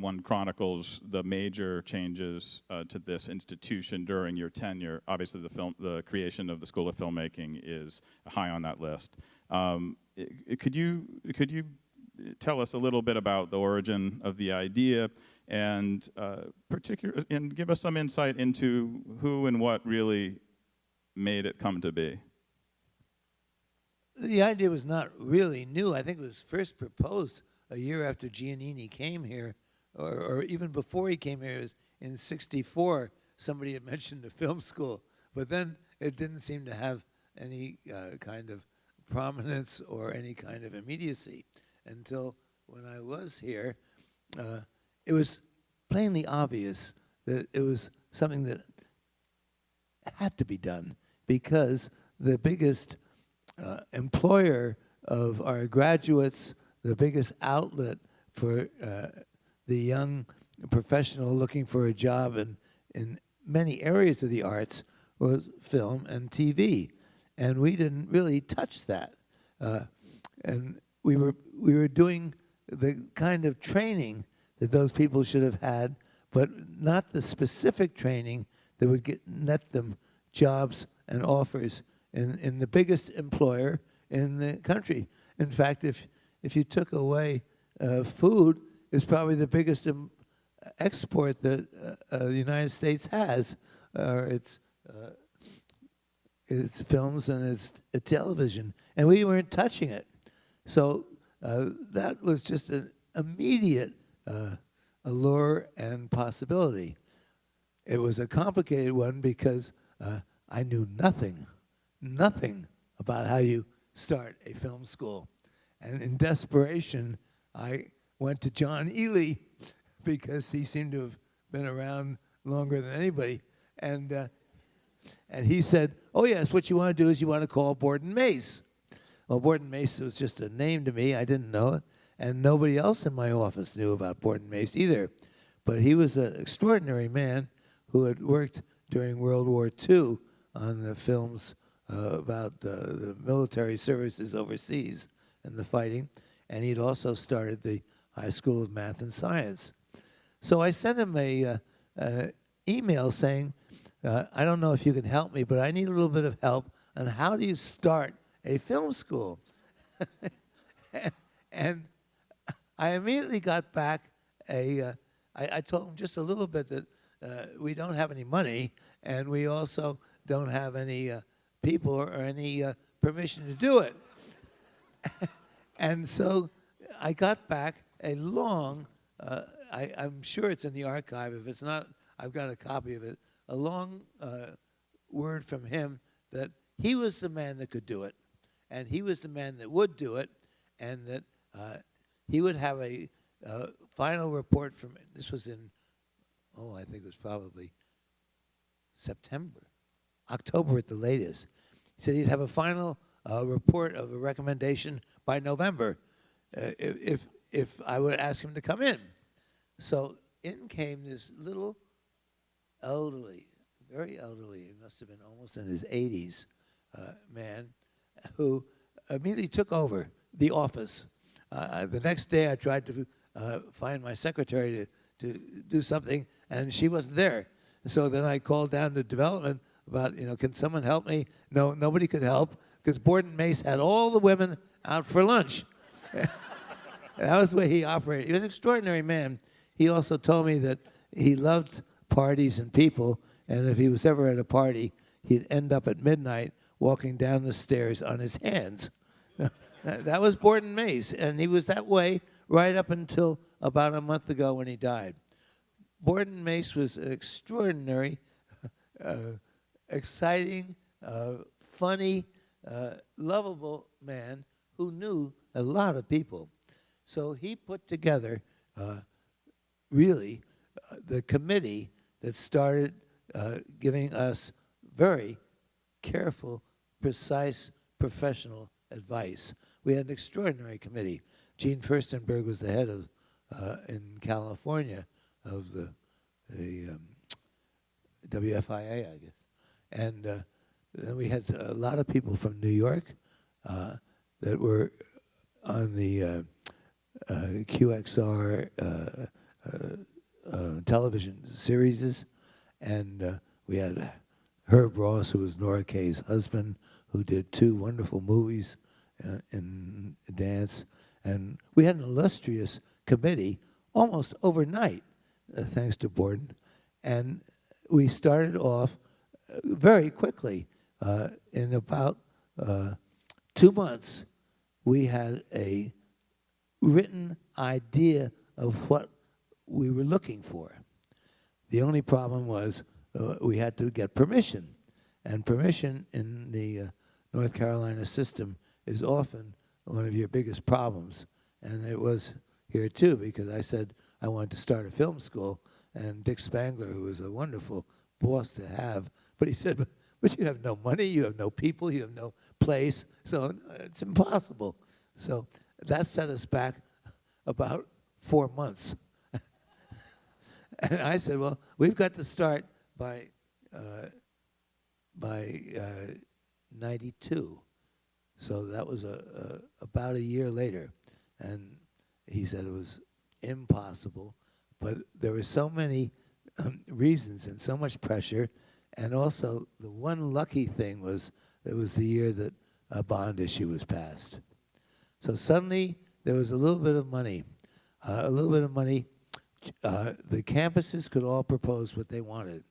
Speaker 1: one chronicles the major changes to this institution during your tenure, obviously the creation of the School of Filmmaking is high on that list. Could you tell us a little bit about the origin of the idea, and and give us some insight into who and what really made it come to be?
Speaker 2: the idea was not really new. I think it was first proposed a year after Giannini came here, or even before he came here. It was in '64. Somebody had mentioned a film school, but then it didn't seem to have any kind of prominence or any kind of immediacy until when I was here. It was plainly obvious that it was something that had to be done because the biggest employer of our graduates, the biggest outlet for the young professional looking for a job in many areas of the arts was film and TV. And we didn't really touch that. And we were doing the kind of training that those people should have had, but not the specific training that would net them jobs and offers in the biggest employer in the country. In fact, if you took away food, it's probably the biggest export that the United States has, or its films and its television, and we weren't touching it. So that was just an immediate allure and possibility. It was a complicated one because I knew nothing about how you start a film school. And in desperation, I went to John Ely because he seemed to have been around longer than anybody. And he said, oh, yes, what you want to do is you want to call Borden Mace. Well, Borden Mace was just a name to me. I didn't know it. And nobody else in my office knew about Borden Mace either. But he was an extraordinary man who had worked during World War II on the films about the military services overseas and the fighting. And he'd also started the High School of Math and Science. So I sent him an email saying, I don't know if you can help me, but I need a little bit of help on how do you start a film school. And I immediately got back I told him just a little bit that we don't have any money, and we also don't have any people or any permission to do it. And so I got back a long, I'm sure it's in the archive. If it's not, I've got a copy of it. A long word from him that he was the man that could do it, and he was the man that would do it, and that he would have a final report from, this was in, I think it was probably September, October at the latest. He said he'd have a final report of a recommendation by November if I would ask him to come in. So in came this little elderly, very elderly, he must have been almost in his 80s, man, who immediately took over the office. The next day I tried to find my secretary to do something, and she wasn't there. So then I called down to development about, can someone help me? No, nobody could help because Borden Mace had all the women out for lunch. That was the way he operated. He was an extraordinary man. He also told me that he loved parties and people, and if he was ever at a party, he'd end up at midnight walking down the stairs on his hands. That was Borden Mace, and he was that way right up until about a month ago when he died. Borden Mace was an extraordinary, exciting, funny, lovable man who knew a lot of people. So he put together, really, the committee that started giving us very careful, precise, professional advice. We had an extraordinary committee. Gene Furstenberg was the head of, in California, of the WFIA, I guess. And then we had a lot of people from New York that were on the QXR television series. And we had Herb Ross, who was Nora Kay's husband, who did 2 wonderful movies in dance. And we had an illustrious committee almost overnight, thanks to Borden. And we started off very quickly. In about 2 months, we had a written idea of what we were looking for. The only problem was we had to get permission. And permission in the North Carolina system is often one of your biggest problems. And it was here too, because I said I wanted to start a film school, and Dick Spangler, who was a wonderful boss to have, but he said, but you have no money, you have no people, you have no place, so it's impossible. So that set us back about 4 months. And I said, well, we've got to start by 92. So that was about a year later. And he said it was impossible, but there were so many reasons and so much pressure. And also, the one lucky thing was it was the year that a bond issue was passed. So suddenly, there was a little bit of money. The campuses could all propose what they wanted.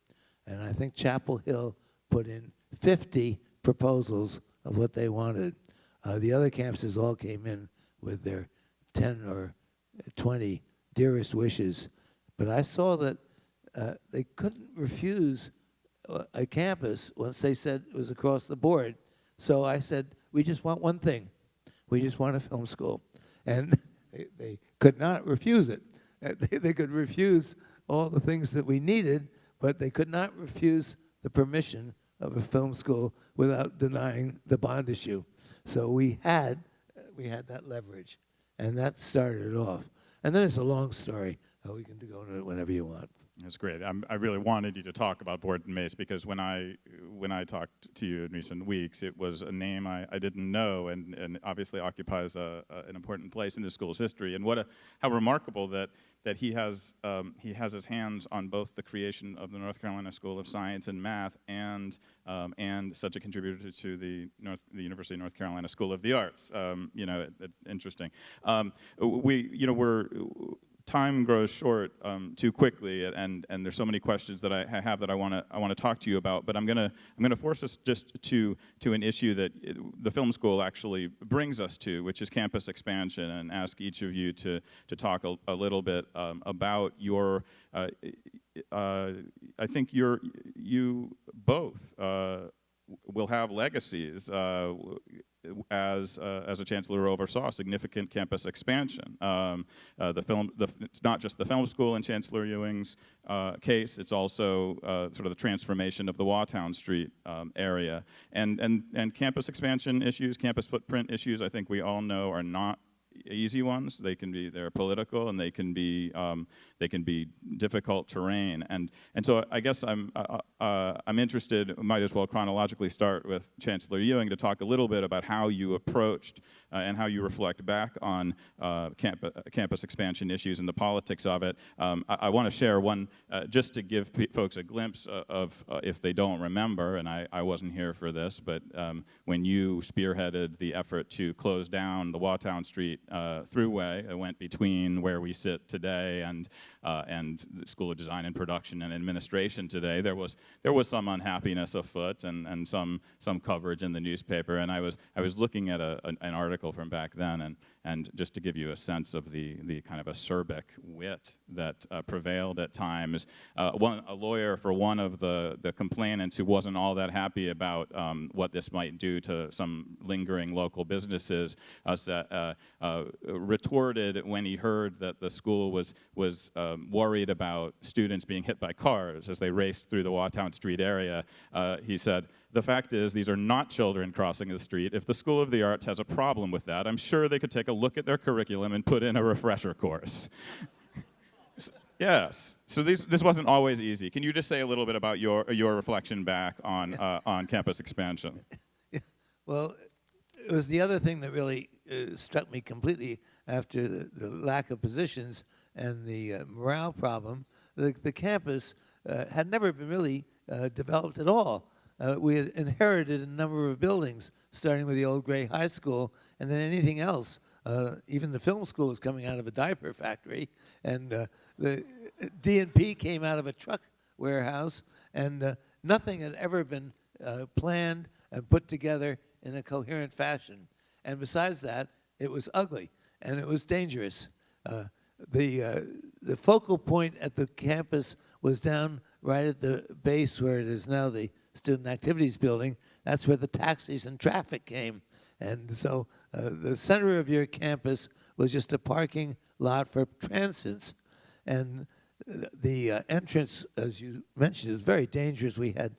Speaker 2: And I think Chapel Hill put in 50 proposals of what they wanted. The other campuses all came in with their 10 or 20 dearest wishes. But I saw that they couldn't refuse a campus once they said it was across the board. So I said, we just want one thing. We just want a film school. And they could not refuse it. They could refuse all the things that we needed, but they could not refuse the permission of a film school without denying the bond issue. So we had that leverage, and that started it off. And then it's a long story. We can go into it whenever you want.
Speaker 1: That's great. I really wanted you to talk about Board and Mace because when I talked to you in recent weeks, it was a name I didn't know and obviously occupies an important place in the school's history. And how remarkable that he has his hands on both the creation of the North Carolina School of Science and Math and such a contributor to the University of North Carolina School of the Arts. Interesting. Time grows short too quickly, and there's so many questions that I have that I want to talk to you about. But I'm gonna force us just to an issue that the film school actually brings us to, which is campus expansion, and ask each of you to talk a little bit about your. I think you both will have legacies. As a chancellor who oversaw significant campus expansion. It's not just the film school in Chancellor Ewing's case, it's also sort of the transformation of the Waughtown Street area. And campus expansion issues, campus footprint issues, I think we all know are not easy ones. They're political, and they can be difficult terrain. And so I guess I'm interested. Might as well chronologically start with Chancellor Ewing to talk a little bit about how you approached and how you reflect back on campus expansion issues and the politics of it. I want to share one just to give folks a glimpse of if they don't remember, and I wasn't here for this, but when you spearheaded the effort to close down the Waughtown Street thruway, it went between where we sit today and the School of Design and Production and Administration today. There was some unhappiness afoot and some coverage in the newspaper, and I was looking at an article from back then, and just to give you a sense of the kind of acerbic wit that prevailed at times, a lawyer for one of the complainants who wasn't all that happy about what this might do to some lingering local businesses retorted when he heard that the school was worried about students being hit by cars as they raced through the Waughtown Street area. He said, "The fact is, these are not children crossing the street. If the School of the Arts has a problem with that, I'm sure they could take a look at their curriculum and put in a refresher course." Yes. So this wasn't always easy. Can you just say a little bit about your reflection back on campus expansion?
Speaker 2: Well, it was the other thing that really struck me completely after the lack of positions and the morale problem. The campus had never been really developed at all. We had inherited a number of buildings, starting with the old Gray High School, and then anything else. Even the film school was coming out of a diaper factory, and the D&P came out of a truck warehouse, and nothing had ever been planned and put together in a coherent fashion. And besides that, it was ugly and it was dangerous. The focal point at the campus was down right at the base where it is now the Student Activities Building. That's where the taxis and traffic came. And so the center of your campus was just a parking lot for transits. And the entrance, as you mentioned, is very dangerous. We had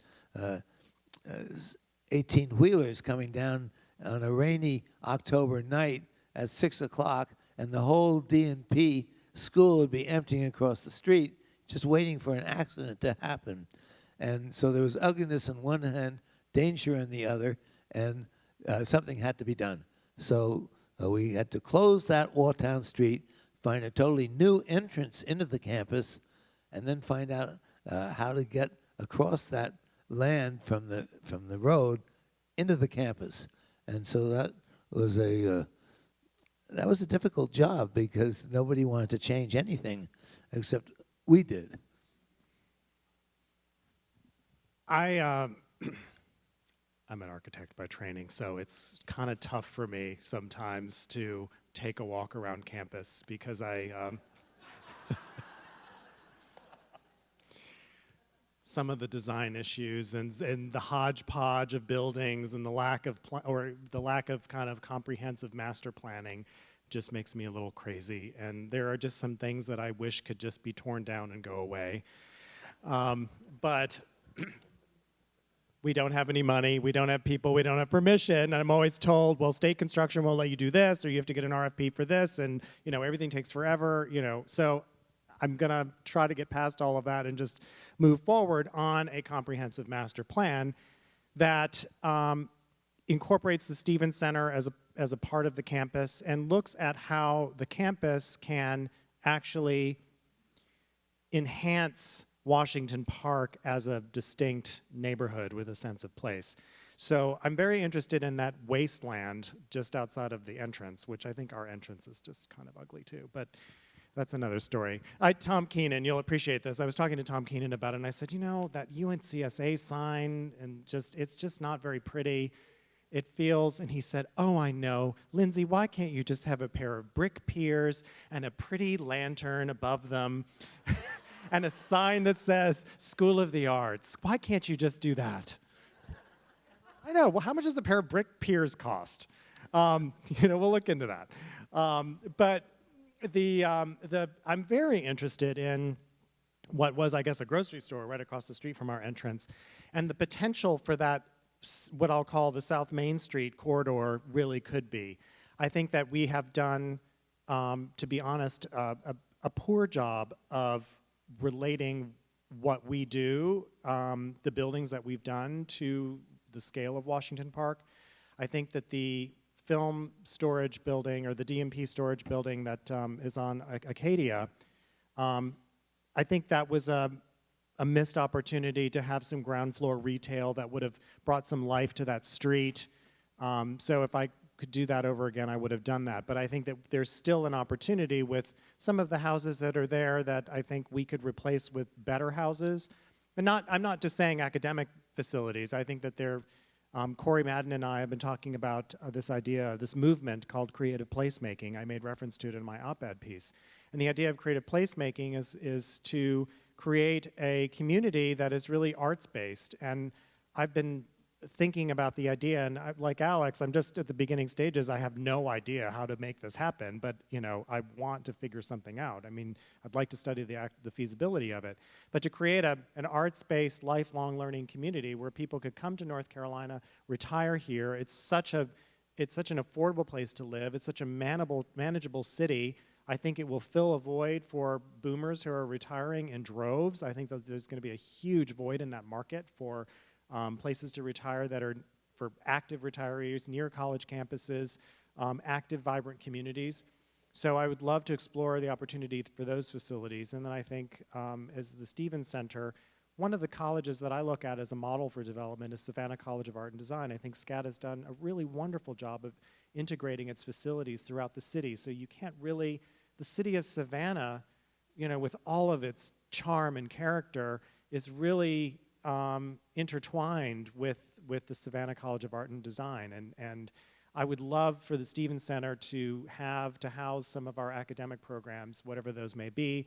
Speaker 2: 18-wheelers coming down on a rainy October night at 6 o'clock, and the whole D&P school would be emptying across the street, just waiting for an accident to happen. And so there was ugliness on one hand, danger on the other, and something had to be done. So we had to close that Wartown Street, find a totally new entrance into the campus, and then find out how to get across that land from the road into the campus. And so that was a difficult job because nobody wanted to change anything except we did.
Speaker 3: I'm an architect by training, so it's kind of tough for me sometimes to take a walk around campus because some of the design issues and the hodgepodge of buildings and the lack of kind of comprehensive master planning just makes me a little crazy. And there are just some things that I wish could just be torn down and go away. But we don't have any money, we don't have people, we don't have permission, and I'm always told, well, state construction won't let you do this, or you have to get an RFP for this, and everything takes forever, So I'm gonna try to get past all of that and just move forward on a comprehensive master plan that incorporates the Stevens Center as a part of the campus and looks at how the campus can actually enhance Washington Park as a distinct neighborhood with a sense of place. So I'm very interested in that wasteland just outside of the entrance, which I think our entrance is just kind of ugly too, but that's another story. Tom Keenan, you'll appreciate this. I was talking to Tom Keenan about it, and I said, that UNCSA sign, and it's just not very pretty. It feels, and he said, oh, I know. Lindsay, why can't you just have a pair of brick piers and a pretty lantern above them and a sign that says School of the Arts? Why can't you just do that? I know. Well, how much does a pair of brick piers cost? We'll look into that. But I'm very interested in what was, I guess, a grocery store right across the street from our entrance, and the potential for that, what I'll call the South Main Street corridor, really could be. I think that we have done, to be honest, a poor job of relating what we do, the buildings that we've done, to the scale of Washington Park. I think that the film storage building, or the DMP storage building that is on Acadia, I think that was a missed opportunity to have some ground floor retail that would have brought some life to that street. So if I could do that over again, I would have done that. But I think that there's still an opportunity with some of the houses that are there that I think we could replace with better houses. And I'm not just saying academic facilities. I think that Corey Madden and I have been talking about this idea, this movement called creative placemaking. I made reference to it in my op-ed piece. And the idea of creative placemaking is to create a community that is really arts-based. And I've been thinking about the idea, and like Alex, I'm just at the beginning stages. I have no idea how to make this happen, but I want to figure something out. I mean, I'd like to study the feasibility of it. But to create an arts-based, lifelong learning community where people could come to North Carolina, retire here. It's such an affordable place to live. It's such a manageable city. I think it will fill a void for boomers who are retiring in droves. I think that there's going to be a huge void in that market for places to retire that are for active retirees, near college campuses, active, vibrant communities. So I would love to explore the opportunity for those facilities. And then I think as the Stevens Center, one of the colleges that I look at as a model for development is Savannah College of Art and Design. I think SCAD has done a really wonderful job of integrating its facilities throughout the city. So you can't really, the city of Savannah, with all of its charm and character, is really intertwined with the Savannah College of Art and Design. And I would love for the Stevens Center to house some of our academic programs, whatever those may be,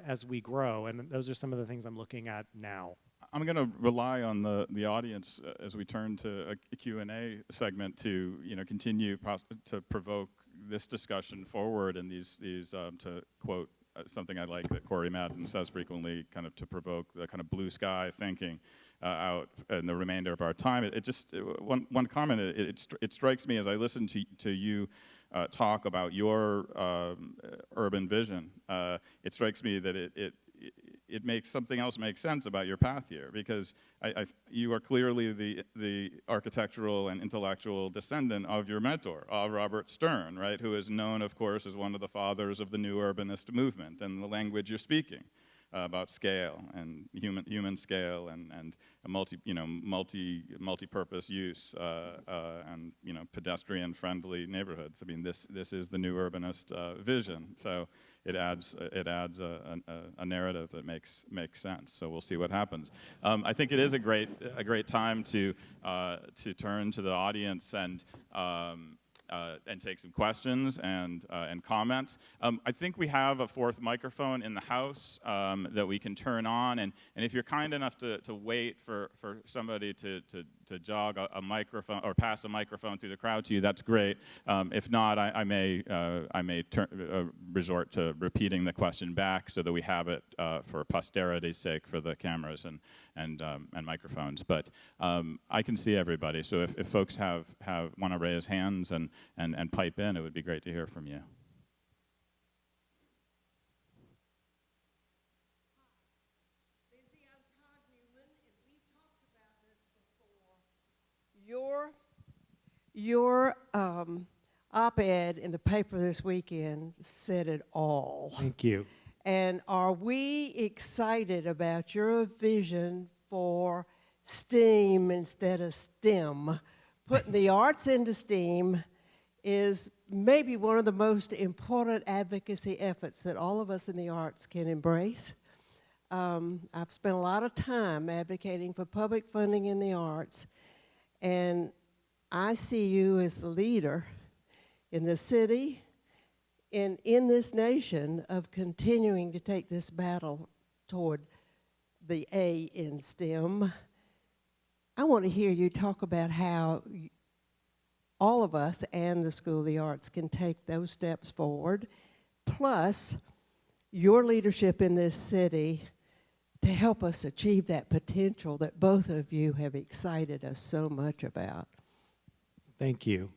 Speaker 3: as we grow. And those are some of the things I'm looking at now.
Speaker 1: I'm going to rely on the audience as we turn to a Q&A segment to continue to provoke this discussion forward, and these to quote something I like that Corey Madden says frequently, kind of to provoke the kind of blue sky thinking out in the remainder of our time. One comment. It strikes me as I listen to you talk about your urban vision. It strikes me that it makes something else make sense about your path here, because you are clearly the architectural and intellectual descendant of your mentor, of Robert Stern, right, who is known, of course, as one of the fathers of the new urbanist movement, and the language you're speaking about scale and human scale and a multi-purpose use and pedestrian friendly neighborhoods. I mean, this is the new urbanist vision. So it adds a narrative that makes sense. So we'll see what happens. I think it is a great time to turn to the audience and take some questions and comments. I think we have a fourth microphone in the house that we can turn on, and if you're kind enough to wait for somebody to jog a microphone or pass a microphone through the crowd to you, that's great. If not, I may resort to repeating the question back so that we have it for posterity's sake for the cameras and microphones. But I can see everybody, so if folks want to raise hands and pipe in, it would be great to hear from you.
Speaker 4: Lindsay, I'm Todd Newman, and we've talked about this before. Your op-ed in the paper this weekend said it all.
Speaker 3: Thank you.
Speaker 4: And are we excited about your vision for STEAM instead of STEM? Putting the arts into STEAM is maybe one of the most important advocacy efforts that all of us in the arts can embrace. I've spent a lot of time advocating for public funding in the arts, and I see you as the leader in the city and in this nation of continuing to take this battle toward the A in STEM. I want to hear you talk about how all of us and the School of the Arts can take those steps forward, plus your leadership in this city to help us achieve that potential that both of you have excited us so much about.
Speaker 3: Thank you.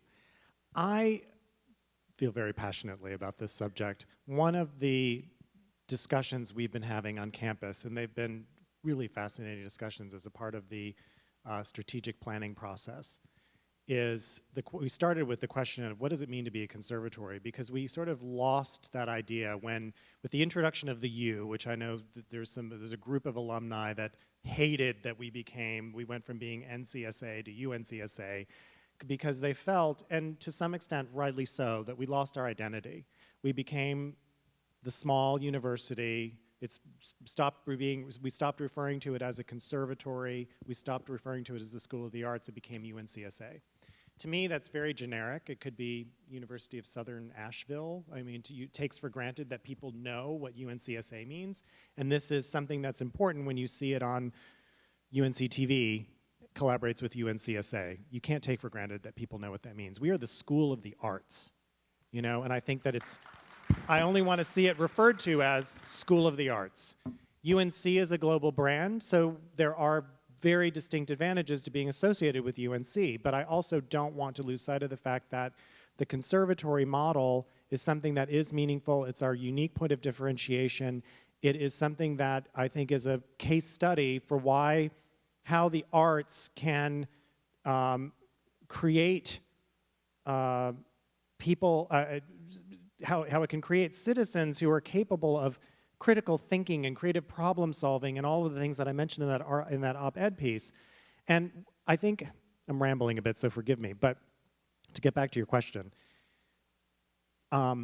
Speaker 3: I feel very passionately about this subject. One of the discussions we've been having on campus, and they've been really fascinating discussions as a part of the strategic planning process, is we started with the question of what does it mean to be a conservatory, because we sort of lost that idea when, with the introduction of the U, which I know that there's a group of alumni that hated that we went from being NCSA to UNCSA, because they felt, and to some extent rightly so, that we lost our identity. We became the small university. We stopped referring to it as a conservatory. We stopped referring to it as the School of the Arts. It became UNCSA. To me, that's very generic. It could be University of Southern Asheville. I mean, it takes for granted that people know what UNCSA means. And this is something that's important when you see it on UNC TV collaborates with UNCSA. You can't take for granted that people know what that means. We are the School of the Arts, and I think that I only want to see it referred to as School of the Arts. UNC is a global brand, so there are very distinct advantages to being associated with UNC, but I also don't want to lose sight of the fact that the conservatory model is something that is meaningful. It's our unique point of differentiation. It is something that I think is a case study for how the arts can create people, how it can create citizens who are capable of critical thinking and creative problem solving and all of the things that I mentioned in that op-ed piece. And I think I'm rambling a bit, so forgive me, but to get back to your question, I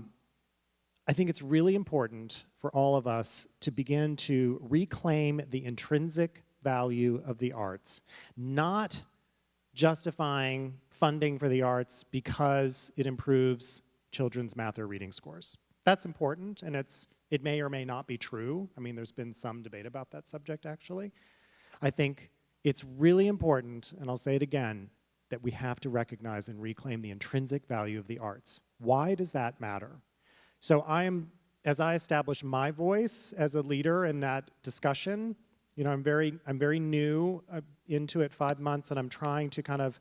Speaker 3: think it's really important for all of us to begin to reclaim the intrinsic value of the arts, not justifying funding for the arts because it improves children's math or reading scores. That's important, and it may or may not be true. I mean, there's been some debate about that subject, actually. I think it's really important, and I'll say it again, that we have to recognize and reclaim the intrinsic value of the arts. Why does that matter? So as I establish my voice as a leader in that discussion, you know, I'm very new into it, 5 months, and I'm trying to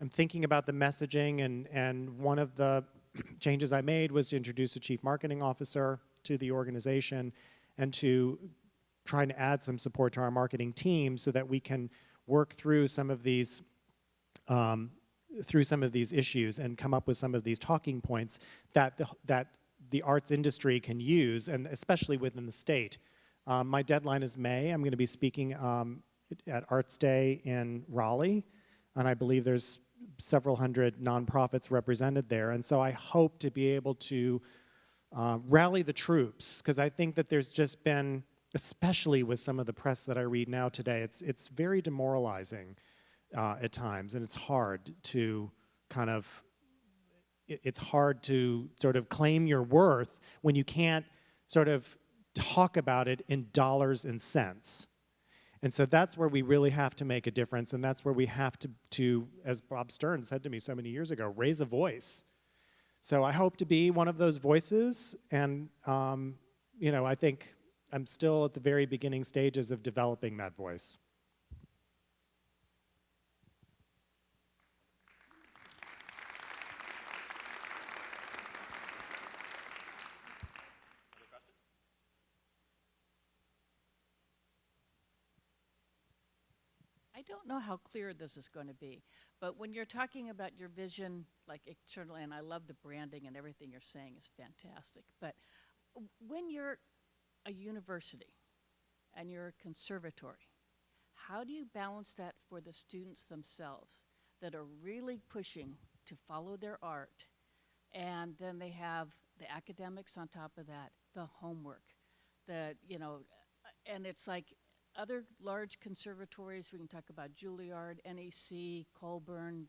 Speaker 3: I'm thinking about the messaging, and one of the changes I made was to introduce a chief marketing officer to the organization and to trying to add some support to our marketing team so that we can work through some of these issues and come up with some of these talking points that the arts industry can use, and especially within the state. My deadline is May. I'm going to be speaking at Arts Day in Raleigh, and I believe there's several hundred nonprofits represented there, and so I hope to be able to rally the troops, because I think that there's just been, especially with some of the press that I read now today, it's very demoralizing at times, and it's hard to it's hard to sort of claim your worth when you can't sort of talk about it in dollars and cents. And so that's where we really have to make a difference, and that's where we have to, as Bob Stern said to me so many years ago, raise a voice. So I hope to be one of those voices, and you know, I think I'm still at the very beginning stages of developing that voice.
Speaker 5: I don't know how clear this is going to be, but when you're talking about your vision, like externally, and I love the branding and everything you're saying is fantastic, but when you're a university and you're a conservatory, how do you balance that for the students themselves that are really pushing to follow their art, and then they have the academics on top of that, the homework, and it's like other large conservatories, we can talk about Juilliard, NEC, Colburn,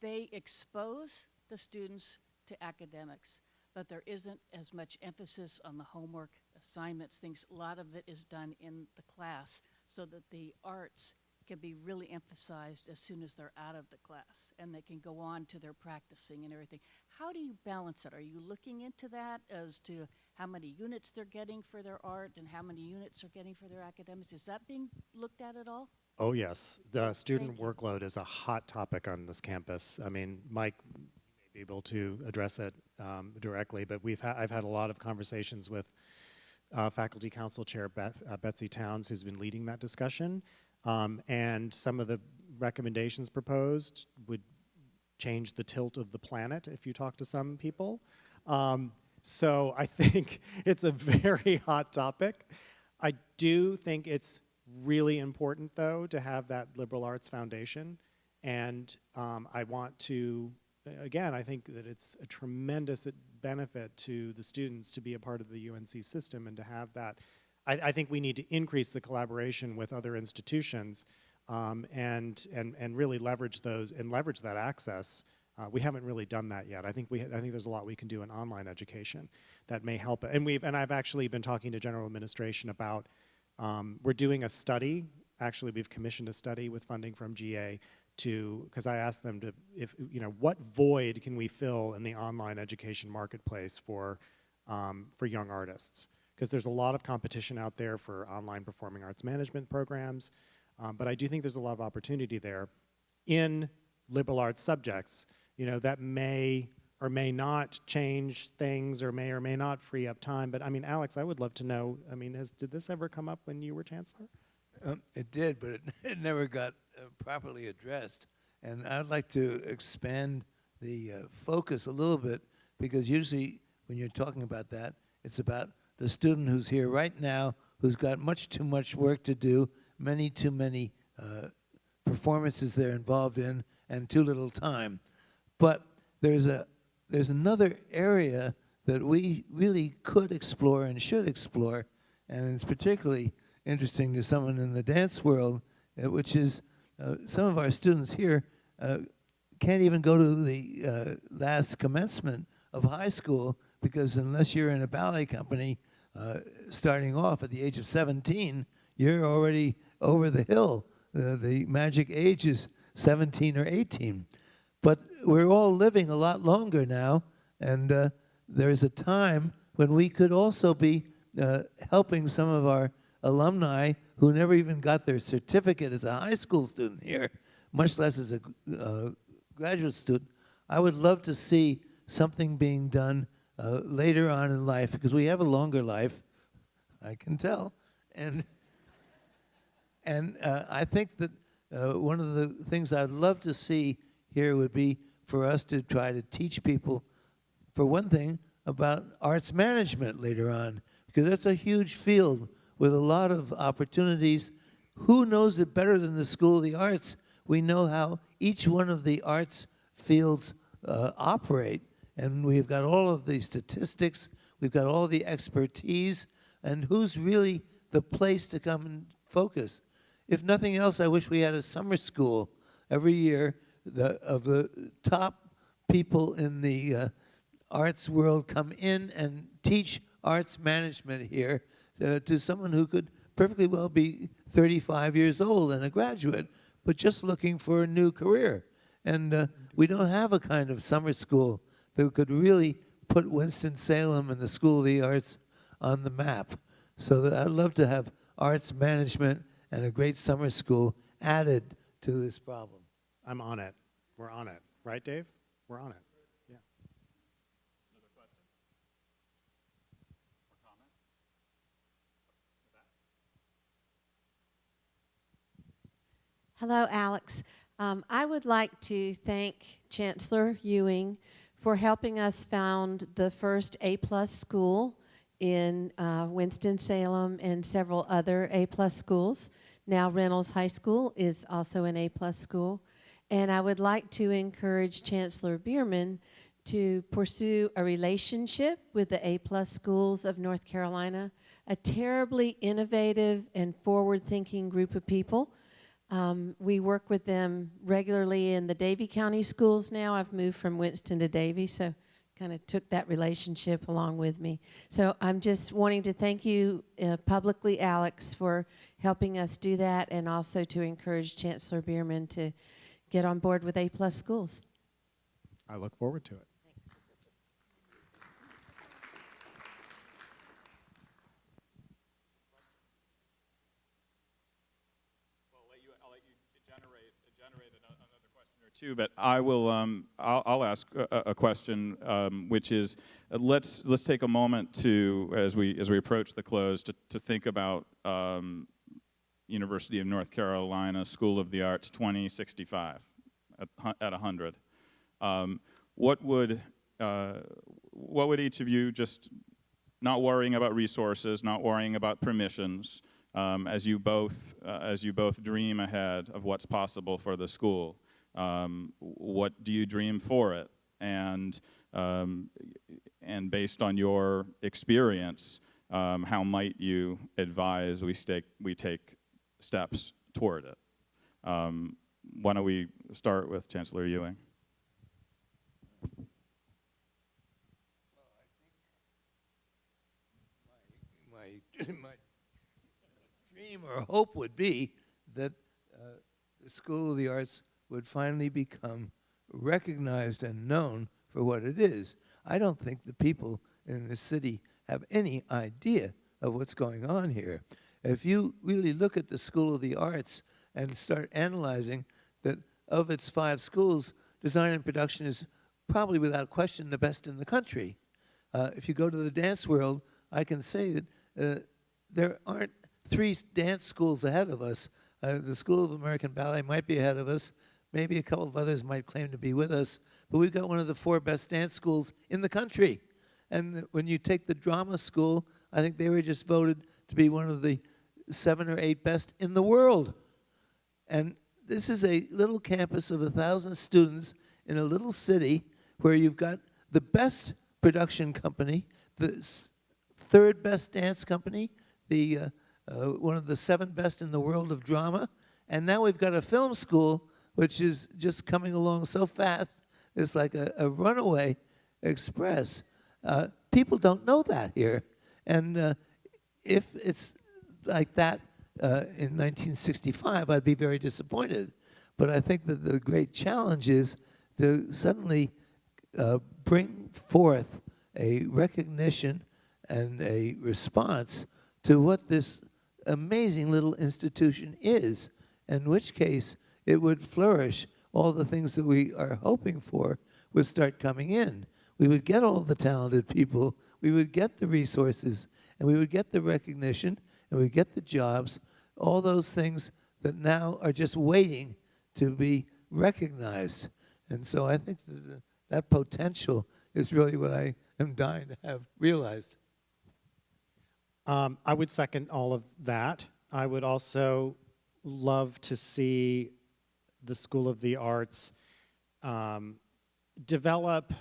Speaker 5: they expose the students to academics, but there isn't as much emphasis on the homework, assignments, things. A lot of it is done in the class so that the arts can be really emphasized as soon as they're out of the class, and they can go on to their practicing and everything. How do you balance that? Are you looking into that as to how many units they're getting for their art and how many units they're getting for their academics? Is that being looked at all?
Speaker 3: Oh yes, the student
Speaker 5: Thank you.
Speaker 3: workload is a hot topic on this campus. I mean, Mike may be able to address it directly, but I've had a lot of conversations with Faculty Council Chair Betsy Towns, who's been leading that discussion, and some of the recommendations proposed would change the tilt of the planet if you talk to some people. So I think it's a very hot topic. I do think it's really important, though, to have that liberal arts foundation. And I want to, again, I think that it's a tremendous benefit to the students to be a part of the UNC system and to have that. I think we need to increase the collaboration with other institutions and really leverage those and leverage that access. We haven't really done that yet. I think there's a lot we can do in online education that may help. And I've actually been talking to general administration about, we're doing a study. Actually, we've commissioned a study with funding from GA because I asked them to, what void can we fill in the online education marketplace for young artists? Because there's a lot of competition out there for online performing arts management programs, but I do think there's a lot of opportunity there in liberal arts subjects, that may or may not change things or may not free up time. But I mean, Alex, I would love to know, did this ever come up when you were chancellor?
Speaker 2: It did, but it never got properly addressed. And I'd like to expand the focus a little bit, because usually when you're talking about that, it's about the student who's here right now, who's got much too much work to do, too many performances they're involved in, and too little time. But there's another area that we really could explore and should explore, and it's particularly interesting to someone in the dance world, which is some of our students here can't even go to the last commencement of high school, because unless you're in a ballet company starting off at the age of 17, you're already over the hill. The magic age is 17 or 18. But we're all living a lot longer now, and there's a time when we could also be helping some of our alumni who never even got their certificate as a high school student here, much less as a graduate student. I would love to see something being done later on in life, because we have a longer life, I can tell. And I think that one of the things I'd love to see here would be for us to try to teach people, for one thing, about arts management later on, because that's a huge field with a lot of opportunities. Who knows it better than the School of the Arts? We know how each one of the arts fields operate, and we've got all of the statistics, we've got all the expertise, and who's really the place to come and focus? If nothing else, I wish we had a summer school every year of the top people in the arts world come in and teach arts management here to someone who could perfectly well be 35 years old and a graduate, but just looking for a new career. And we don't have a kind of summer school that could really put Winston-Salem and the School of the Arts on the map. So that I'd love to have arts management and a great summer school added to this problem.
Speaker 3: I'm on it. We're on it. Right, Dave? We're on it. Yeah.
Speaker 1: Another question? Or comment?
Speaker 6: Hello, Alex. I would like to thank Chancellor Ewing for helping us found the first A-plus school in Winston-Salem and several other A-plus schools. Now Reynolds High School is also an A-plus school. And I would like to encourage Chancellor Bierman to pursue a relationship with the A-plus schools of North Carolina, a terribly innovative and forward-thinking group of people. We work with them regularly in the Davie County schools now. I've moved from Winston to Davie, so kind of took that relationship along with me. So I'm just wanting to thank you publicly, Alex, for helping us do that, and also to encourage Chancellor Bierman to get on board with A-plus schools.
Speaker 3: I look forward to it.
Speaker 1: I'll let you generate another question or two, but I will. I'll ask a question, which is, let's take a moment to, as we approach the close, to think about University of North Carolina School of the Arts 2065 at 100. What would each of you, just not worrying about resources, not worrying about permissions, as you both dream ahead of what's possible for the school, what do you dream for it? And based on your experience, how might you advise we take steps toward it? Why don't we start with Chancellor Ewing?
Speaker 2: My dream or hope would be that the School of the Arts would finally become recognized and known for what it is. I don't think the people in the city have any idea of what's going on here. If you really look at the School of the Arts and start analyzing that of its 5 schools, design and production is probably without question the best in the country. If you go to the dance world, I can say that there aren't 3 dance schools ahead of us. The School of American Ballet might be ahead of us. Maybe a couple of others might claim to be with us. But we've got one of the 4 best dance schools in the country. And when you take the drama school, I think they were just voted to be one of the 7 or 8 best in the world. And this is a little campus of 1,000 students in a little city where you've got the best production company, the 3rd best dance company, one of the 7 best in the world of drama, and now we've got a film school which is just coming along so fast. It's like a runaway express. People don't know that here. And if it's like that in 1965, I'd be very disappointed. But I think that the great challenge is to suddenly bring forth a recognition and a response to what this amazing little institution is, in which case it would flourish. All the things that we are hoping for would start coming in. We would get all the talented people, we would get the resources, and we would get the recognition, and we would get the jobs, all those things that now are just waiting to be recognized. And so I think that potential is really what I am dying to have realized.
Speaker 3: I would second all of that. I would also love to see the School of the Arts develop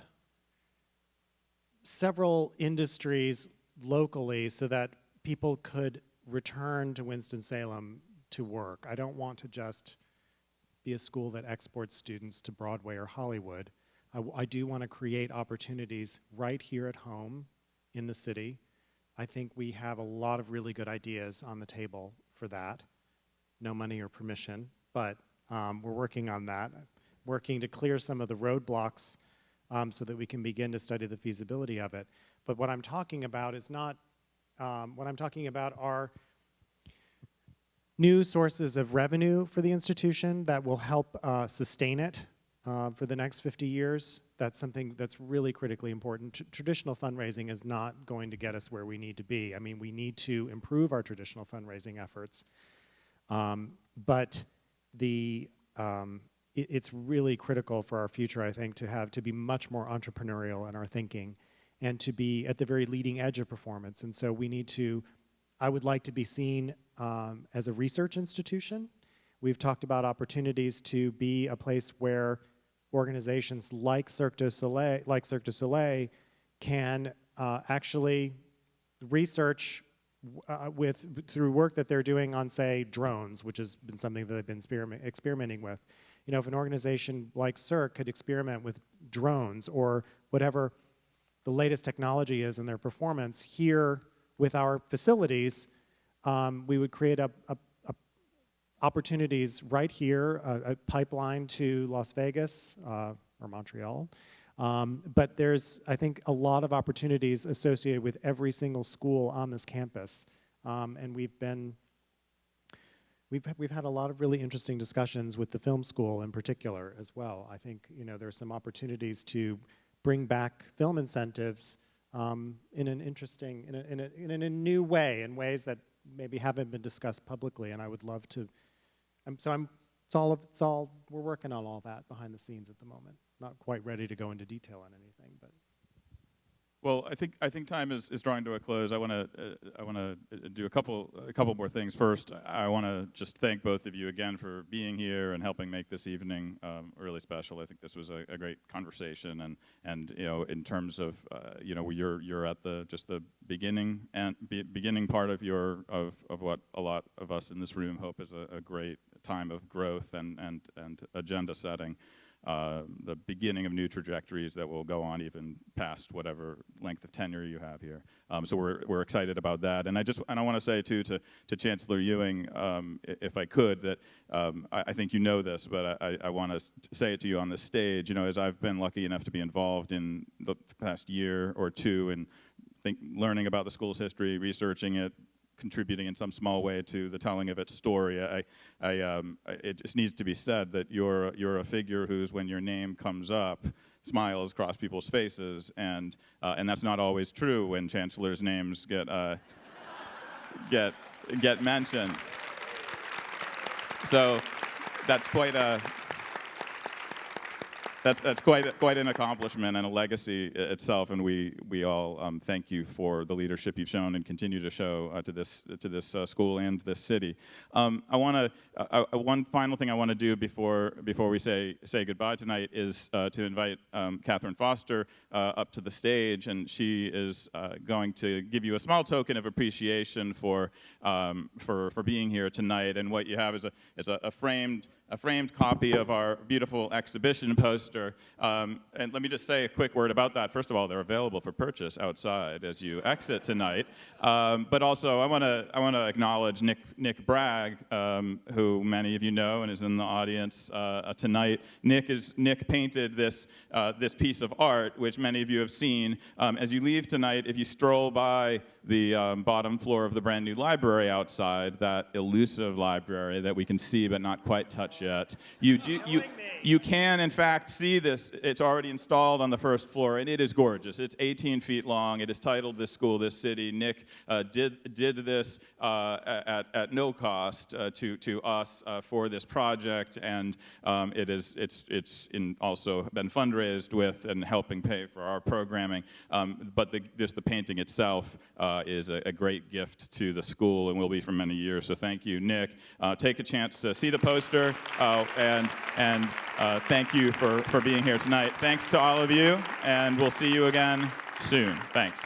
Speaker 3: several industries locally so that people could return to Winston-Salem to work. I don't want to just be a school that exports students to Broadway or Hollywood. I do want to create opportunities right here at home in the city. I think we have a lot of really good ideas on the table for that. No money or permission, but we're working on that. Working to clear some of the roadblocks so that we can begin to study the feasibility of it. But what I'm talking about is not, what I'm talking about are new sources of revenue for the institution that will help sustain it for the next 50 years. That's something that's really critically important. Traditional fundraising is not going to get us where we need to be. I mean, we need to improve our traditional fundraising efforts. But it's really critical for our future, I think, to be much more entrepreneurial in our thinking and to be at the very leading edge of performance. And so we need to, I would like to be seen as a research institution. We've talked about opportunities to be a place where organizations like Cirque du Soleil can actually research through work that they're doing on, say, drones, which has been something that they've been experimenting with. You know, if an organization like Cirque could experiment with drones or whatever the latest technology is in their performance here with our facilities, we would create opportunities right here, a pipeline to Las Vegas or Montreal. But there's, I think, a lot of opportunities associated with every single school on this campus. And we've had a lot of really interesting discussions with the film school in particular as well. I think, you know, there's some opportunities to bring back film incentives in an interesting, in a new way, in ways that maybe haven't been discussed publicly. And I would love to. We're working on all that behind the scenes at the moment. Not quite ready to go into detail on anything, but.
Speaker 1: Well, I think time is drawing to a close. I want to do a couple more things. First, I want to just thank both of you again for being here and helping make this evening really special. I think this was a great conversation, and you know, in terms of you know, you're at the beginning part of of what a lot of us in this room hope is a great time of growth and agenda setting. The beginning of new trajectories that will go on even past whatever length of tenure you have here. So we're excited about that. And I want to say too to Chancellor Ewing, if I could, that I think you know this, but I want to say it to you on this stage. You know, as I've been lucky enough to be involved in the past year or two and learning about the school's history, researching it, contributing in some small way to the telling of its story. It just needs to be said that you're a figure who's, when your name comes up, smiles across people's faces, and that's not always true when chancellors' names get mentioned. So that's quite an accomplishment and a legacy itself, and we all thank you for the leadership you've shown and continue to show to this school and this city. One final thing I want to do before we say goodbye tonight is to invite Catherine Foster up to the stage, and she is going to give you a small token of appreciation for being here tonight. And what you have is a framed a framed copy of our beautiful exhibition poster. And let me just say a quick word about that. First of all, they're available for purchase outside as you exit tonight. But also, I want to acknowledge Nick Bragg, who many of you know and is in the audience tonight. Nick painted this piece of art, which many of you have seen. As you leave tonight, if you stroll by the bottom floor of the brand new library outside, that elusive library that we can see but not quite touch yet, you can in fact see this. It's already installed on the first floor, and it is gorgeous. It's 18 feet long. It is titled "This School, This City." Nick did this at no cost to us for this project, and it's also been fundraised with and helping pay for our programming. But the painting itself is a great gift to the school and will be for many years. So thank you, Nick. Take a chance to see the poster, and thank you for being here tonight. Thanks to all of you, and we'll see you again soon. Thanks.